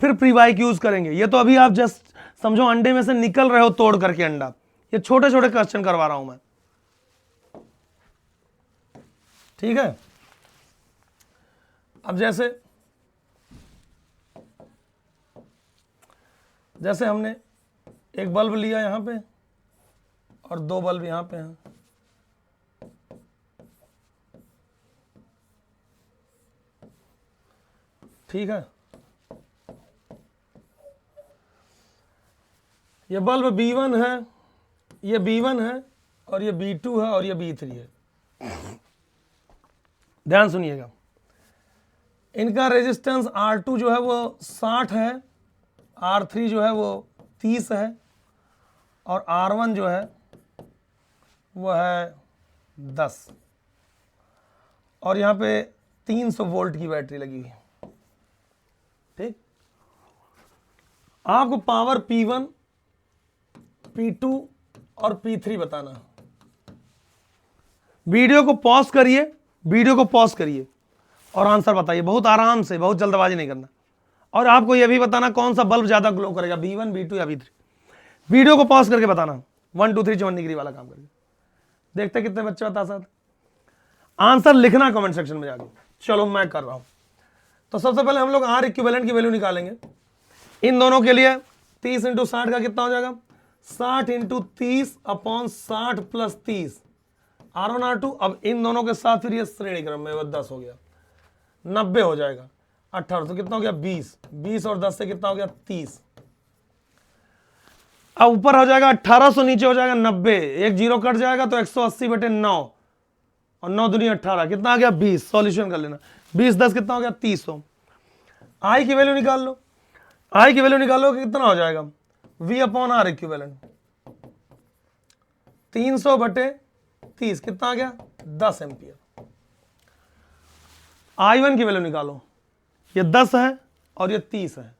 फिर प्री बाइक यूज करेंगे। ये तो अभी आप जस्ट समझो अंडे में से निकल रहे हो तोड़ करके अंडा, ये छोटे छोटे क्वेश्चन करवा रहा हूं मैं। ठीक है, अब जैसे हमने एक बल्ब लिया यहां पे और 2 बल्ब यहां पे हैं। ठीक है, ये बल्ब B1 है, ये B1 है और ये B2 है और ये B3 है। ध्यान सुनिएगा, इनका रेजिस्टेंस R2 जो है वो 60 है, R3 जो है वो 30 है, और R1 जो है वो है 10, और यहाँ पे 300 वोल्ट की बैटरी लगी हुई है। ठीक, आपको पावर P1, P2 और P3 बताना। वीडियो को पॉज करिए, वीडियो को पॉज करिए और आंसर बताइए, बहुत आराम से, बहुत जल्दबाजी नहीं करना। और आपको यह भी बताना कौन सा बल्ब ज्यादा ग्लो करेगा, B1, B2 या B3। वीडियो को पॉज करके बताना, 1 2 3 54 डिग्री वाला काम करके। देखते कितने बच्चे बता सकते। आंसर लिखना कमेंट सेक्शन में जाके। चलो मैं कर रहा हूं। तो सबसे पहले हम लोग R इक्विवेलेंट की वैल्यू निकालेंगे। इन दोनों के लिए 30 × 60 का कितना हो जाएगा, 60 × 30 अपॉन 60 प्लस 30 R1 R2। अब इन दोनों के साथ फिर ये श्रेणी क्रम में 10 हो गया, 90 हो जाएगा, 18 तो कितना हो गया 20, 20 और 10 से कितना हो गया 30। अब ऊपर हो जाएगा 1800, नीचे हो जाएगा 90, एक जीरो कट जाएगा तो 180/9 और 9 दूनी 18, कितना आ गया 20। सॉल्यूशन कर लेना, 20 10 कितना हो गया 300। आई की वैल्यू निकाल लो, आई की वैल्यू निकालो कि कितना हो जाएगा V/R इक्विवेलेंट 300/30 कितना आ गया 10 एम्पियर। I1 की वैल्यू निकालो, ये 10 है और ये 30 है।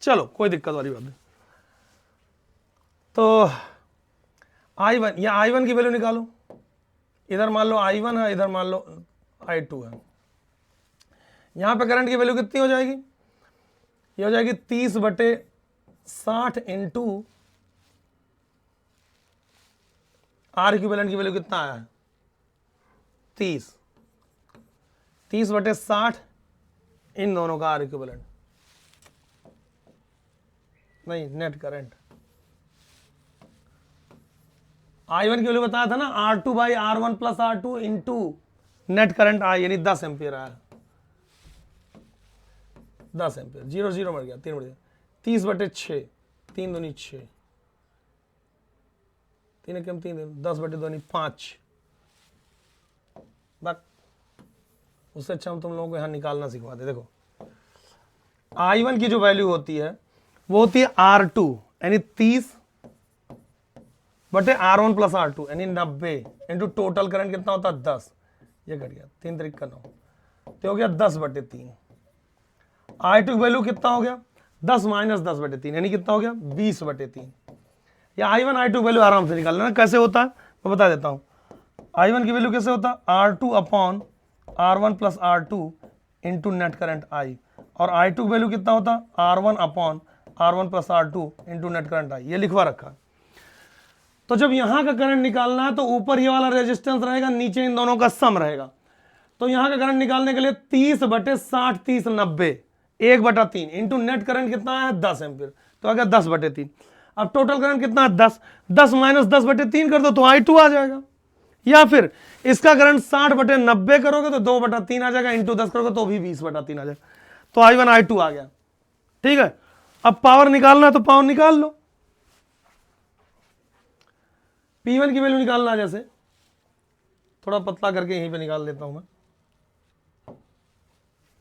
चलो कोई दिक्कत वाली बात नहीं। तो I1, या I1 की वैल्यू निकालो, इधर मान लो I1 है, इधर मान लो I2 है। यहां पे करंट की वैल्यू कितनी हो जाएगी, ये हो जाएगी 30/60 इंटू R इक्विवेलेंट की वैल्यू कितना आया है 30, 30/60 इन दोनों का R इक्विवेलेंट, नहीं नेट करंट। I1 की वैल्यू बताया था ना R2/R1 plus R2 into net current I, यानी 10 एम्पियर आया, 10 एम्पियर। 0 0 मर गया, 3 मर गया, 30/6, 3 दूनी 6, 3 कम 3, 10/2 5। बस उससे अच्छा हम तुम लोगों को यहाँ निकालना सिखवाते। देखो I1 की जो वैल्यू होती है वो होती है R2 यानी 30/R1 प्लस R2 यानी 90 इंटू टोटल करंट कितना होता है 10, ये कट गया 3 3 9, तो हो गया 10/3। I2 की वैल्यू कितना हो गया 10 माइनस 10/3 यानी कितना हो गया 20/3। या I1 I2 वैल्यू आराम से निकालना, कैसे होता है मैं बता देता हूं। I1 की वैल्यू कैसे होता है R2/R1 plus R2 into net current I, और I2 की वैल्यू कितना होता है R1/R1 plus R2 into net current I, ये लिखवा रखा है। तो जब यहां का करंट निकालना है तो ऊपर ये वाला रेजिस्टेंस रहेगा, नीचे इन दोनों का सम रहेगा। तो यहां का करंट निकालने के लिए 30/60 30 90 1/3 इंटू नेट करंट कितना है 10 एम्पियर, तो आ गया 10/3। अब टोटल करंट कितना है 10, 10 माइनस 10/3 कर दो तो I2 आ जाएगा। या फिर इसका करंट 60/90 करोगे तो 2/3 आ जाएगा, इंटू 10 करोगे तो भी 20/3 आ जाएगा। तो I1 I2 आ गया। ठीक है, अब पावर निकालना है तो पावर निकाल लो। P1 की वैल्यू निकालना, जैसे थोड़ा पतला करके यहीं पे निकाल लेता हूं मैं।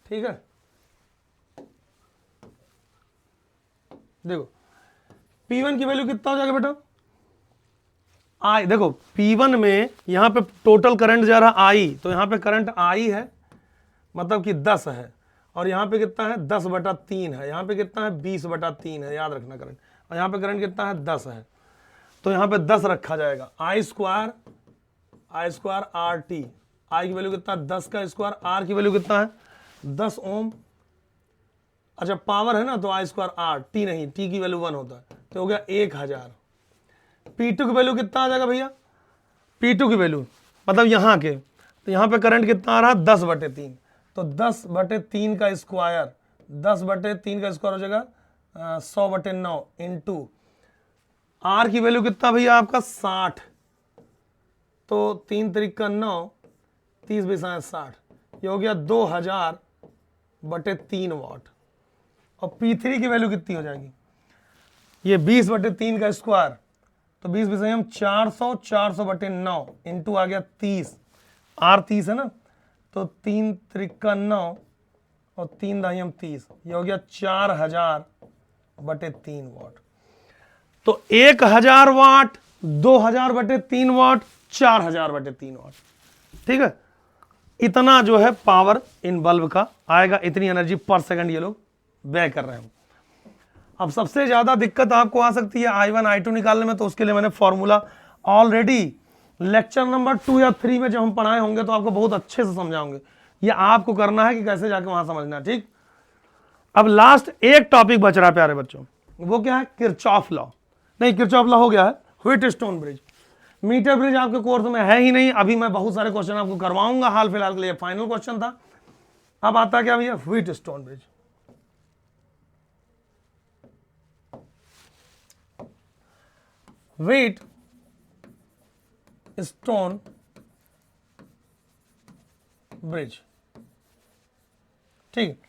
ठीक है, देखो P1 की वैल्यू कितना हो जाएगा बेटा I, देखो P1 में यहां पे टोटल करंट जा रहा I, तो यहां पे करंट I है मतलब कि 10 है, और यहां पे कितना है 10/3 है, यहां पे कितना है 20/3 है, याद रखना करंट। और यहां पे करंट कितना है 10 है, तो यहां पे 10 रखा जाएगा। I स्क्वायर RT, I की वैल्यू कितना है 10 का स्क्वायर, R की वैल्यू कितना है 10 ओम। अच्छा पावर है ना तो I स्क्वायर R, T नहीं, T की वैल्यू 1 होता है, तो हो गया 1000। P2 की वैल्यू कितना आ जाएगा भैया, P2 की वैल्यू मतलब यहां के, तो यहां पे करंट कितना आ रहा है 10/3, तो 10/3 का स्क्वायर, 10/3 का स्क्वायर हो जाएगा 100/9 इंटू R की वैल्यू कितना भैया आपका 60, तो 3 3 9, 30 20 60, ये हो गया 2000/3 वाट। और P3 की वैल्यू कितनी हो जाएगी, ये 20/3 का स्क्वायर तो 20 20 हम 400, 400 बटे 9 इंटू आ गया 30, आर 30 है ना, तो 3 त्रिका 9 और 3 दाई हम 30, ये हो गया 4000 बटे 3 वाट। तो 1000 वाट, 2000 बटे 3 वाट, 4000 बटे 3 वाट, ठीक है। इतना जो है पावर इन बल्ब का आएगा, इतनी एनर्जी पर सेकंड ये लोग व्यय कर रहे हैं। अब सबसे ज्यादा दिक्कत आपको आ सकती है I1 I2 निकालने में, तो उसके लिए मैंने फॉर्मूला ऑलरेडी लेक्चर नंबर 2 या 3 में जब हम पढ़ाए होंगे तो आपको बहुत अच्छे से समझाऊंगे। ये आपको करना है कि कैसे जाके वहां समझना, ठीक। अब लास्ट एक टॉपिक बच रहा है प्यारे बच्चों, वो क्या है, किरचॉफ लॉ। नहीं, किरचॉफ लॉ हो गया है, व्हीटस्टोन ब्रिज। मीटर ब्रिज आपके कोर्स में है ही नहीं, अभी मैं बहुत सारे क्वेश्चन आपको करवाऊंगा, हाल फिलहाल के लिए फाइनल क्वेश्चन था। अब आता क्या भैया, Wheatstone bridge. Wheat stone bridge, ठीक।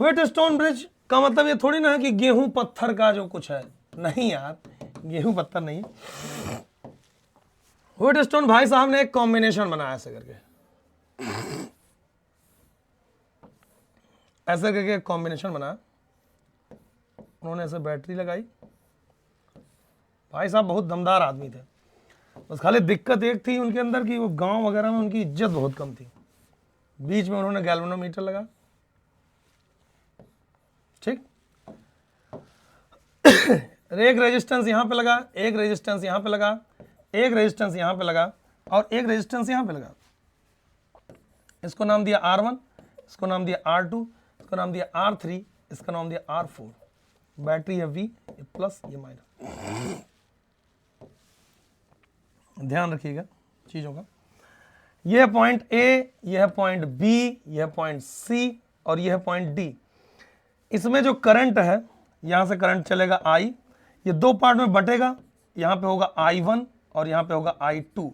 व्हीट स्टोन ब्रिज का मतलब ये थोड़ी ना है कि गेहूं पत्थर का जो कुछ है, नहीं यार, गेहूं पत्थर नहीं। व्हीट स्टोन भाई साहब ने एक कॉम्बिनेशन बनाया ऐसे करके, ऐसे करके एक कॉम्बिनेशन बनाया। उन्होंने ऐसे बैटरी लगाई, भाई साहब बहुत दमदार आदमी थे, बस खाली दिक्कत एक थी उनके अंदर कि वो गांव वगैरह में उनकी इज्जत बहुत कम थी। बीच में उन्होंने गैल्वेनोमीटर लगा, ठीक। एक रेजिस्टेंस यहां पे लगा, एक रेजिस्टेंस यहां पे लगा, एक रेजिस्टेंस यहां पे लगा और एक रेजिस्टेंस यहां पे लगा। इसको नाम दिया R1, इसको नाम दिया R2, इसको नाम दिया R3, इसका नाम दिया R4। बैटरी है V, ये प्लस ये माइनस, ध्यान रखिएगा चीजों का। यह है पॉइंट A, यह है पॉइंट B, यह है पॉइंट C और यह है पॉइंट D। इसमें जो करंट है, यहां से करंट चलेगा I, ये दो पार्ट में बटेगा, यहां पे होगा I1 और यहां पे होगा I2।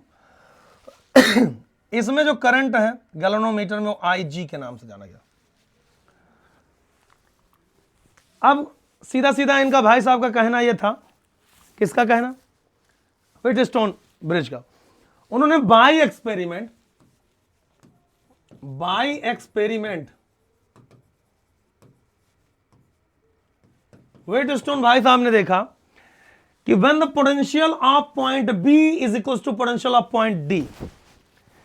इसमें जो करंट है गैल्वेनोमीटर में वो IG के नाम से जाना गया। अब सीधा सीधा इनका भाई साहब का कहना यह था, किसका कहना, व्हीटस्टोन ब्रिज का। उन्होंने बाय एक्सपेरिमेंट व्हीटस्टोन भाई साहब ने देखा कि when the potential of point B is equal to potential of point D,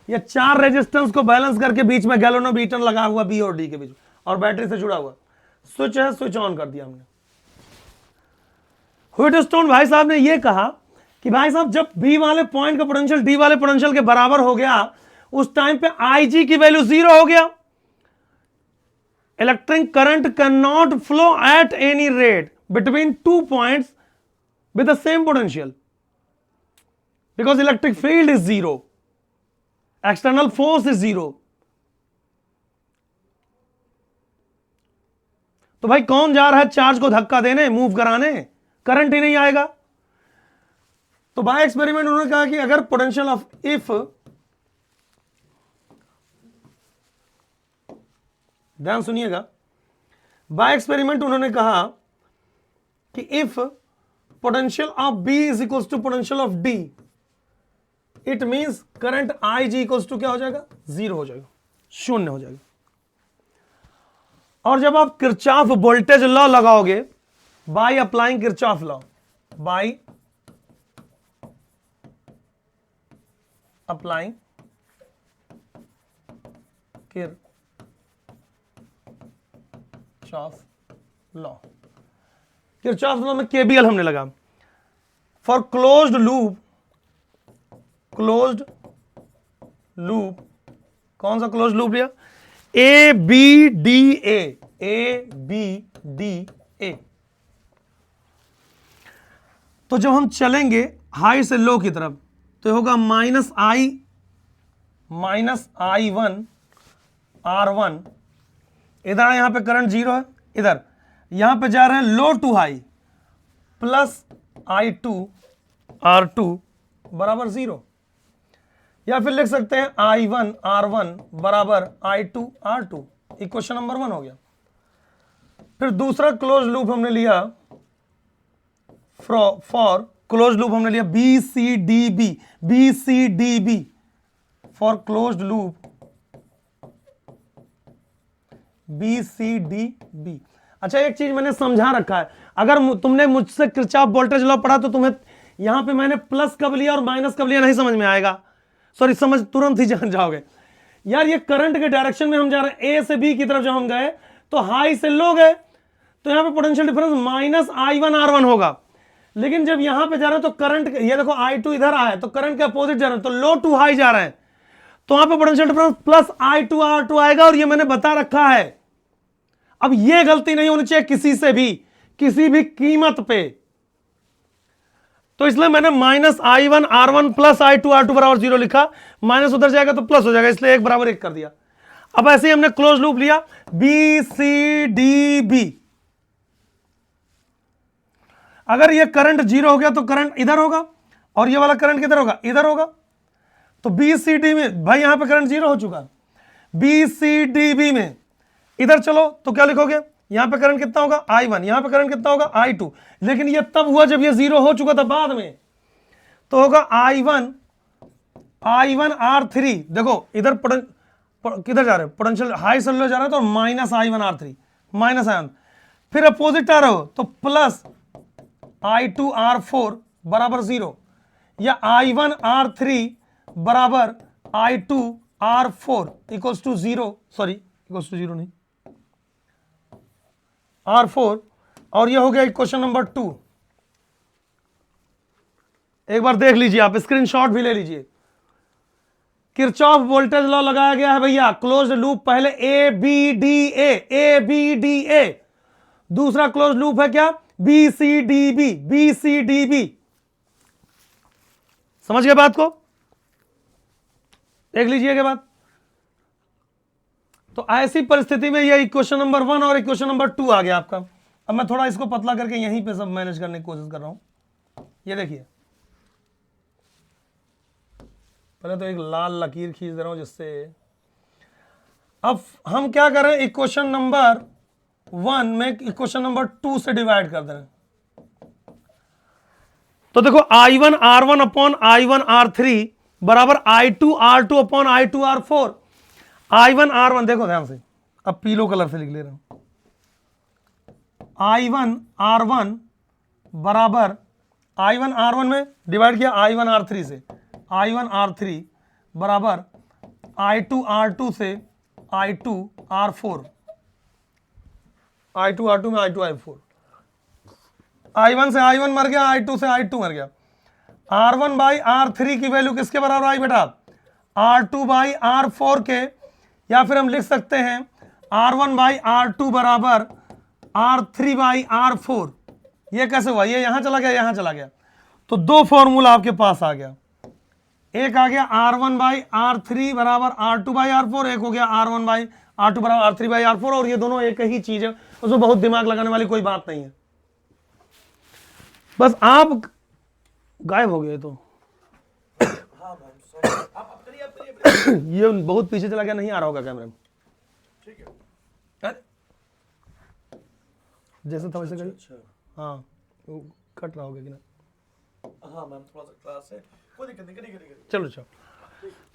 ये चार रेजिस्टेंस को बैलेंस करके बीच में गैल्वेनोमीटर लगा हुआ B और D के बीच और बैटरी से जुड़ा हुआ स्विच है, स्विच ऑन कर दिया हमने। व्हीटस्टोन भाई साहब ने यह कहा कि भाई साहब जब B वाले पॉइंट का पोटेंशियल D वाले पोटेंशियल के बराबर हो गया, उस टाइम पे IG की वैल्यू 0 हो गया। Electric current can not flow at any rate between two points with the same potential because electric field is 0, external force is 0। तो भाई कौन जा रहा है चार्ज को धक्का देने, मूव कराने, करंट ही नहीं आएगा। तो बाय एक्सपेरिमेंट उन्होंने कहा कि अगर पोटेंशियल ऑफ इफ, ध्यान सुनिएगा, बाय एक्सपेरिमेंट उन्होंने कहा कि if potential of B is equals to potential of D, it means current IG equals to क्या हो जाएगा, 0 हो जाएगा, शून्य हो जाएगा। और जब आप किरचॉफ वोल्टेज लॉ लगाओगे, by applying Kirchhoff law, by applying Kirchhoff law, Kirchhoff law में केबीएल हमने लगा फॉर क्लोज्ड लूप, कौन सा क्लोज्ड लूप लिया, ABDA, तो जब हम चलेंगे हाई से लो की तरफ तो होगा -I1 R1, इधर यहां पे करंट 0 है, इधर यहां पे जा रहे हैं लो to high, plus I2 R2 बराबर 0, या फिर लिख सकते हैं I1 R1 बराबर I2 R2। इक्वेशन नंबर 1 हो गया। फिर दूसरा क्लोज लूप हमने लिया फॉर क्लोज लूप हमने लिया BCDB for closed loop BCDB। अच्छा, एक चीज मैंने समझा रखा है, अगर तुमने मुझसे किरचॉफ वोल्टेज लॉ पढ़ा तो तुम्हें यहां पे मैंने प्लस कब लिया और माइनस कब लिया नहीं समझ में आएगा, सॉरी समझ तुरंत ही जान जाओगे। यार ये करंट के डायरेक्शन में हम जा रहे हैं, ए से बी की तरफ जब हम गए तो हाई से लो गए, तो यहां पे पोटेंशियल डिफरेंस -I1R1 होगा। लेकिन जब यहां पे जा रहे हैं तो करंट, ये देखो I2 इधर आया तो करंट के अपोजिट जा रहे हैं, तो लो टू हाई जा रहे हैं, तो वहां पे पोटेंशियल डिफरेंस +I2R2 आएगा, और ये मैंने बता रखा है। अब ये गलती नहीं होनी चाहिए किसी से भी, किसी भी कीमत पे, तो इसलिए मैंने -I1R1 +I2R2 बराबर 0 लिखा, माइनस उधर जाएगा तो प्लस हो जाएगा, इसलिए 1 बराबर 1 कर दिया। अब ऐसे ही हमने क्लोज लूप लिया BCDB। अगर ये करंट 0 हो गया तो करंट इधर होगा, और ये वाला करंट किधर होगा, इधर होगा। तो BCD में भाई यहां पे करंट 0 हो चुका, BCDB में इधर चलो तो क्या लिखोगे, यहां पे करंट कितना होगा I1, यहां पे करंट कितना होगा I2। लेकिन ये तब हुआ जब ये 0 हो चुका था, बाद में तो होगा I1R3। देखो इधर किधर जा रहे हो, पोटेंशियल हाई से लो जा रहे हो तो -I1R3, -I1, फिर अपोजिट आ रहे हो तो +I2R4 बराबर 0, या I1R3 बराबर I2R4 equals to 0, sorry equals to 0 नहीं, R4। और ये हो गया क्वेश्चन नंबर 2। एक बार देख लीजिए, आप स्क्रीनशॉट भी ले लीजिए। किरचॉफ वोल्टेज लॉ लगाया गया है भैया, क्लोज लूप पहले ABDA, दूसरा क्लोज लूप है क्या BCDB। समझ गए बात को, देख लीजिएगा बात। तो ऐसी परिस्थिति में ये इक्वेशन नंबर 1 और इक्वेशन नंबर 2 आ गया आपका। अब मैं थोड़ा इसको पतला करके यहीं पे सब मैनेज करने की कोशिश कर रहा हूं। ये देखिए, पहले तो एक लाल लकीर खींच दे रहा हूं जिससे, अब हम क्या कर रहे हैं, इक्वेशन नंबर 1 में इक्वेशन नंबर 2 से डिवाइड कर दे रहे हैं। तो देखो I1R1 अपॉन I1R3 बराबर I2R2 अपॉन I2R4। I1R1 देखो ध्यान से, अब पीलो कलर से लिख ले रहा हूं, I1R1 बराबर I1R1 में डिवाइड किया I1R3 से, I1R3 बराबर I2R2 से I2R4, I2R2 में I2R4, I1 से I1 मर गया, I2 से I2 मर गया। R1 बाई R3 की वैल्यू किसके बराबर आई बेटा, R2 बाई R4 के, या फिर हम लिख सकते हैं R1 बाई R2 बराबर R3 बाई R4। ये कैसे हुआ, ये यहां चला गया, यहां चला गया, तो दो फॉर्मूला आपके पास आ गया। एक आ गया R1 बाई R3 बराबर R2 बाई R4, एक हो गया R1 बाई R2 बराबर R3 बाई R4, और ये दोनों एक ही चीज है, उसमें बहुत दिमाग लगाने वाली कोई बात नहीं है। बस आप गायब हो गए तो ये बहुत पीछे चला गया, नहीं आ रहा होगा कैमरे में, ठीक है जैसे था वैसे करिए। हाँ कट रहा होगा कि ना, हाँ मैम थोड़ा सा क्लास है, कोई दिक्कत नहीं, करिए। चलो चलो,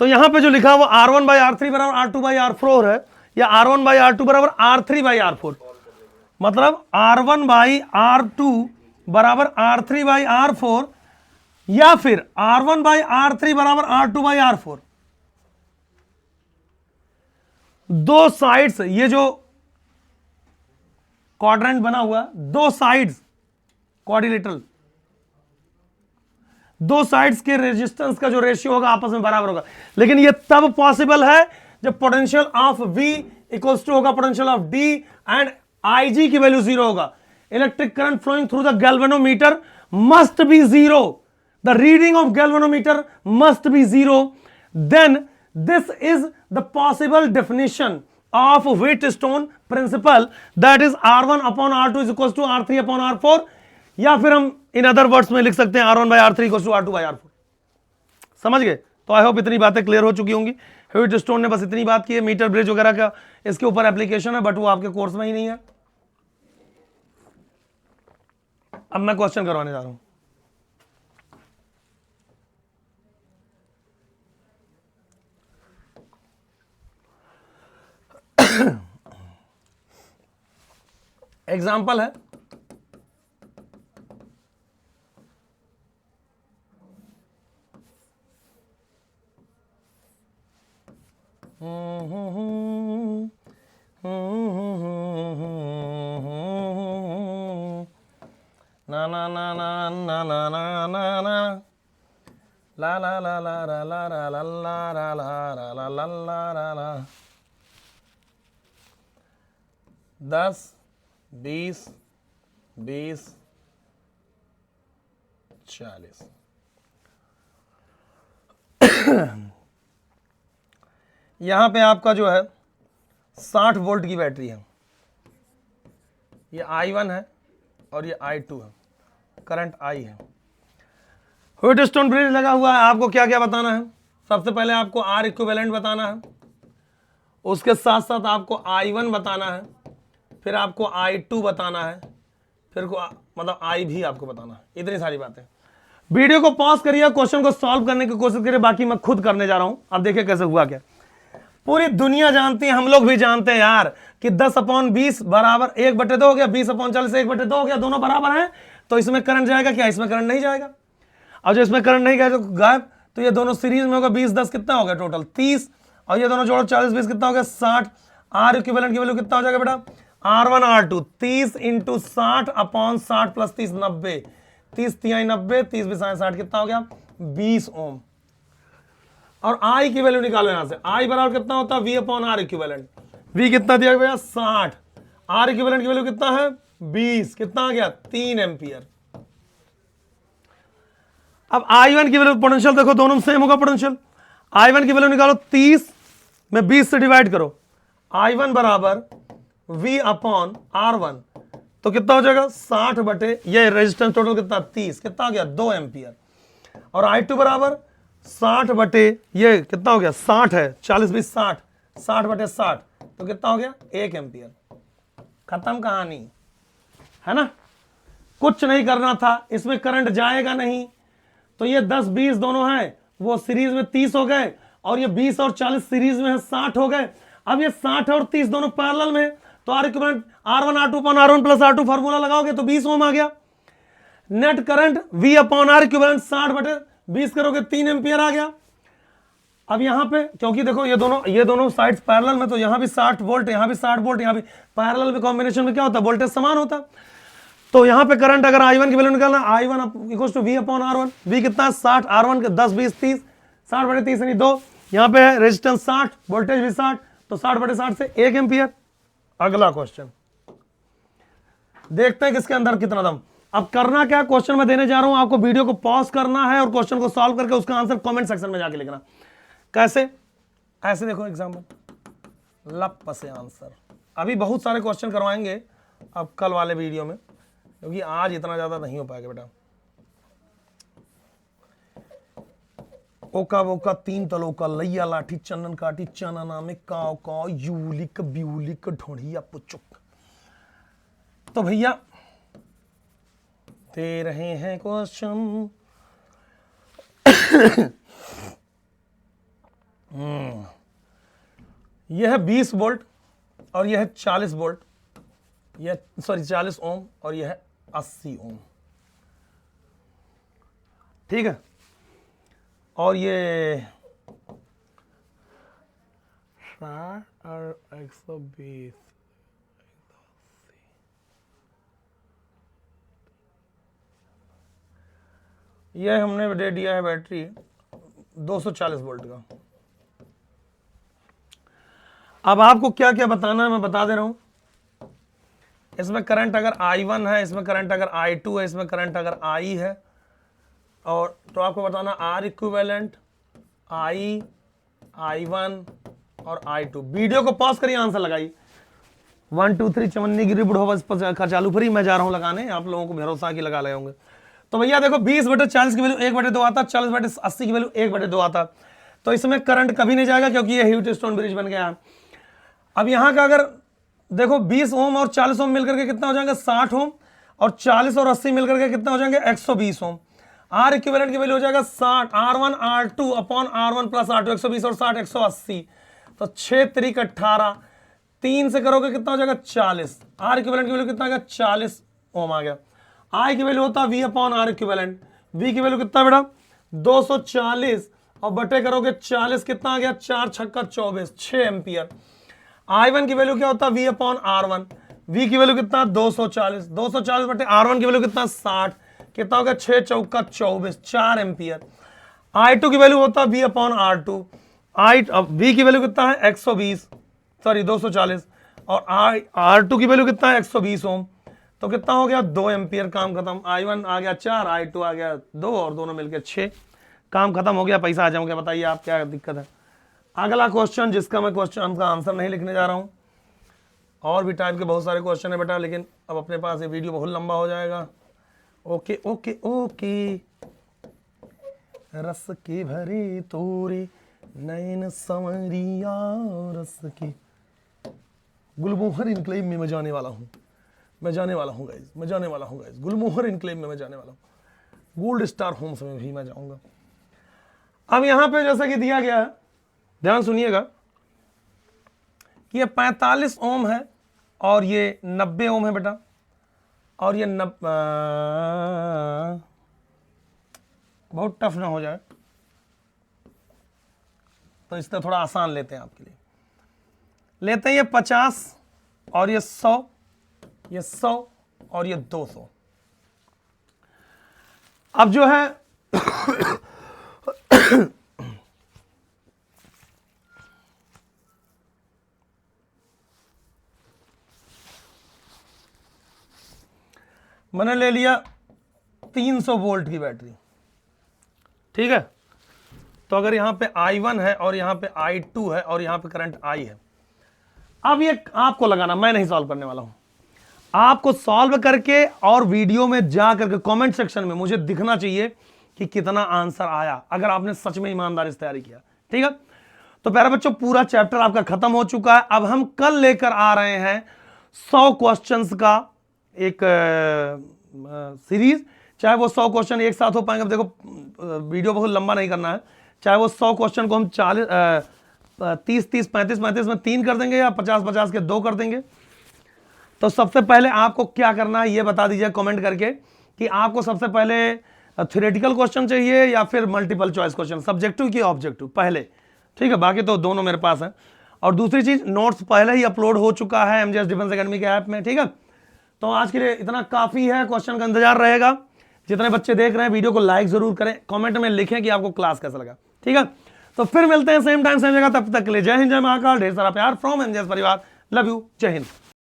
तो यहां पे जो लिखा वो R1 बाई R3 बराबर R2 बाई R4 है, या R1 बाई R2 बराबर R3 बाई R4, मतलब R1 बाई R2 बराबर R3 बाई R4, या फिर R1 बाई R3 बराबर R2 बाई R4। दो साइड्स, ये जो क्वाड्रेंट बना हुआ, दो साइड्स क्वाड्रिलेटरल, दो साइड्स के रेजिस्टेंस का जो रेशियो होगा आपस में बराबर होगा। लेकिन ये तब पॉसिबल है जब potential of V equals to होगा potential of D and Ig की वैल्यू 0 होगा। Electric current flowing through the galvanometer must be 0, the reading of galvanometer must be 0, then this is the possible definition of Wheatstone principle, that is R1 upon R2 is equals to R3 upon R4, या फिर हम इन अदर वर्ड्स में लिख सकते हैं R1 by R3 equals to R2 by R4। समझ गए? तो आई होप इतनी बातें क्लियर हो चुकी होंगी। Wheatstone ने बस इतनी बात की है, मीटर ब्रिज वगैरह का इसके ऊपर एप्लीकेशन है, बट वो आपके कोर्स में ही नहीं है। अब मैं क्वेश्चन करवाने जा रहा हूं। एग्जाम्पल है, ना ना ना ना ना ना ना ना ना ला ला ला ला ला ला ला ला ला ला ला ला ला ला ला ला 10 20 20 40। यहां पे आपका जो है 60 वोल्ट की बैटरी है, ये I1 है और ये I2 है, करंट I है। व्हीटस्टोन ब्रिज लगा हुआ है, आपको क्या क्या बताना है? सबसे पहले आपको R इक्विवेलेंट बताना है, उसके साथ साथ आपको I1 बताना है, फिर आपको I2 बताना है, फिर मतलब I भी आपको बताना है। इतनी सारी बातें। वीडियो को पॉज करिए, क्वेश्चन को सॉल्व करने की कोशिश करिए, बाकी मैं खुद करने जा रहा हूं। अब देखिए कैसे हुआ क्या। पूरी दुनिया जानती है, हम लोग भी जानते हैं यार कि 10/20 बराबर 1/2 हो गया, 20/40 1/2 हो गया, दोनों बराबर हैं, तो इसमें करंट जाएगा क्या? इसमें करंट नहीं जाएगा। अब जो इसमें करंट नहीं गया तो गायब, तो ये दोनों सीरीज में होगा। 20 10 कितना हो गया टोटल? 30, और ये दोनों जोड़ो 40 20 कितना हो गया? 60। आर इक्विवेलेंट की वैल्यू कितना हो जाएगा बेटा? R1 R2 30 × 60/60 + 30 90, 30 × 90, 30 × 60 कितना हो गया? 20 ओम। और I की वैल्यू निकालो यहां से। I बराबर कितना होता है? V/R equivalent. V कितना दिया गया? 60। R इक्विवेलेंट की वैल्यू कितना है? 20। कितना आ गया? 3 एम्पियर। अब I1 की वैल्यू, पोटेंशियल देखो दोनों सेम होगा पोटेंशियल। I1 की वैल्यू निकालो, 30 में 20 से डिवाइड करो। I1 बराबर V/R1, तो कितना हो जाएगा? 60 बटे ये रेजिस्टेंस टोटल कितना? 30। कितना हो गया? 2 एम्पियर। और I2 बराबर 60 बटे ये कितना हो गया? 60 है, 40 20 60, 60 बटे 60, तो कितना हो गया? 1 एम्पियर। खत्म कहानी, है ना? कुछ नहीं करना था, इसमें करंट जाएगा नहीं, तो ये 10 20 दोनों हैं, वो सीरीज में 30 हो गए, और ये 20 और 40 सीरीज में है, 60 हो गए। अब ये 60 और 30 दोनों पैरेलल में, तो R equivalent R1 R2/R1 + R2 formula लगाओगे तो 20 ओम आ गया। नेट करंट V/R इक्विवेलेंट 60 बटे 20 करोगे 3 एम्पियर आ गया। अब यहां पे क्योंकि देखो ये दोनों साइड्स पैरेलल में, तो यहां भी 60 वोल्ट, यहां भी 60 वोल्ट, यहां भी पैरेलल में कॉम्बिनेशन में क्या होता है? वोल्टेज समान होता है। तो यहां पे करंट अगर I1 की वैल्यू निकालना, I1 = V/R1। V कितना है? 60। R1 के 10 20 30, 60 बटे 30 यानी 2। यहां पे है रेजिस्टेंस 60, वोल्टेज भी 60, तो 60 बटे 60 से 1 एम्पियर। अगला क्वेश्चन देखते हैं किसके अंदर कितना दम। अब करना क्या, क्वेश्चन मैं देने जा रहा हूं आपको, वीडियो को पॉज करना है और क्वेश्चन को सॉल्व करके उसका आंसर कमेंट सेक्शन में जाके लिखना। कैसे? ऐसे देखो एग्जांपल, लप से आंसर। अभी बहुत सारे क्वेश्चन करवाएंगे अब कल वाले वीडियो में, क्योंकि आज इतना ज्यादा नहीं हो पाएगा बेटा। ओका बोका 3 तलोका, लैया लाठी चंदन काटी, चना में काव काव, यूलिक ब्यूलिक ढोढ़िया पुचुक। तो भैया दे रहे हैं क्वेश्चन। यह है 20 वोल्ट और यह है 40 वोल्ट, यह 40 ओम, और यह है 80 ओम। ठीक है, और ये 60 और 120, यह हमने दे दिया है बैटरी 240 वोल्ट का। अब आपको क्या क्या बताना है मैं बता दे रहा हूं। इसमें करंट अगर I1 है, इसमें करंट अगर I2 है, इसमें करंट अगर I है, और तो आपको बताना R इक्विवेलेंट, I1 और I2। वीडियो को पॉज करिए, आंसर लगाइए। 1 2 3 चमन्नी गिरी बुढ़ो बस चालू फ्री, मैं जा रहा हूं लगाने, आप लोगों को भरोसा की लगा ले होंगे। तो भैया देखो 20 बटे 40 की वैल्यू 1/2 आता, 40 बटे 80 की वैल्यू 1/2 आता, तो इसमें करंट कभी नहीं जाएगा क्योंकि ये ह्यूटस्टोन ब्रिज बन गया है। अब यहां का अगर देखो 20 ओम और 40 ओम मिलकर के कितना हो जाएंगे? 60 ओम, और 40 और 80 मिलकर के कितना हो जाएंगे? 120 ओम। आर इक्विवेलेंट की वैल्यू हो जाएगा 60, R1 R2/R1 + R2, 120 और 60 180, तो 6 3 18, 3 से करोगे कितना हो जाएगा 40। आर इक्विवेलेंट की वैल्यू कितना आ गया 40 ओम आ गया। आई की वैल्यू होता V upon R equivalent. V की वैल्यू कितना बेटा 240 और बटे करोगे 40 कितना आ गया 4 छक्का 24 6 एम्पियर। I1 की वैल्यू क्या होता है V अपॉन R1। V की वैल्यू कितना 240 240 बटे R1 की वैल्यू कितना 60 कितना हो गया 6 चौका 24 4 एम्पियर। I2 की वैल्यू होता है V अपॉन R2। V की वैल्यू कितना है 120 सॉरी 240 और R2 की वैल्यू कितना है 120 ओम। तो कितना हो गया 2 एम्पियर, काम खत्म। I1 आ गया 4 I2 आ गया 2 और दोनों मिलकर 6, काम खत्म हो गया, पैसा आ जाऊंगा। बताइए आप क्या दिक्कत है। अगला क्वेश्चन जिसका मैं क्वेश्चन का आंसर नहीं लिखने जा रहा हूं, और भी टाइप के बहुत सारे क्वेश्चन है बेटा, लेकिन अब अपने पास ये वीडियो बहुत लंबा हो जाएगा। Okay okay okay. रस की भरी तोरी नैन संवरिया रस की, गुलमोहर इनक्लेव में मैं जाने वाला हूँ गाइस, मैं जाने वाला हूँ गाइस, गुलमोहर इनक्लेव में मैं जाने वाला हूँ, गोल्ड स्टार होम्स में भी मैं जाऊंगा। अब यहां पे जैसा कि दिया गया है, ध्यान सुनिएगा कि ये 45 ओम है और ये 90 ओम है बेटा, और ये बहुत टफ ना हो जाए तो इससे थोड़ा आसान लेते हैं आपके लिए। लेते हैं ये 50 और ये 100, ये 100 और ये 200। अब जो है मैंने ले लिया 300 वोल्ट की बैटरी, ठीक है। तो अगर यहां पे I1 है और यहां पे I2 है और यहां पे करंट I है, अब ये आपको लगाना, मैं नहीं सॉल्व करने वाला हूं। आपको सॉल्व करके और वीडियो में जा करके कमेंट सेक्शन में मुझे दिखना चाहिए कि कितना आंसर आया, अगर आपने सच में ईमानदारी से तैयारी किया, ठीक है। तो प्यारे बच्चों, पूरा चैप्टर आपका खत्म हो चुका है। अब हम कल लेकर आ रहे हैं 100 क्वेश्चंस का एक सीरीज, चाहे वो 100 क्वेश्चन एक साथ हो पाएंगे। अब देखो वीडियो बहुत लंबा नहीं करना है, चाहे वो 100 क्वेश्चन को हम 30-30 35-35 में 3 कर देंगे या 50-50 के 2 कर देंगे। तो सबसे पहले आपको क्या करना है ये बता दीजिए कमेंट करके कि आपको सबसे पहले थ्योरेटिकल क्वेश्चन चाहिए या फिर मल्टीपल चॉइस क्वेश्चन, सब्जेक्टिव की ऑब्जेक्टिव पहले, ठीक है। बाकी तो दोनों मेरे पास है। और दूसरी चीज, नोट्स पहले ही अपलोड हो चुका है एमजीएस डिफेंस एकेडमी के ऐप में, ठीक है। तो आज के लिए इतना काफी है, क्वेश्चन का इंतजार रहेगा। जितने बच्चे देख रहे हैं वीडियो को लाइक जरूर करें, कमेंट में लिखें कि आपको क्लास कैसा लगा, ठीक है। तो फिर मिलते हैं सेम टाइम सेम जगह, तब तक के लिए जय हिंद जय महाकाल, ढेर सारा प्यार फ्रॉम एमजीएस परिवार, लव यू, जय हिंद।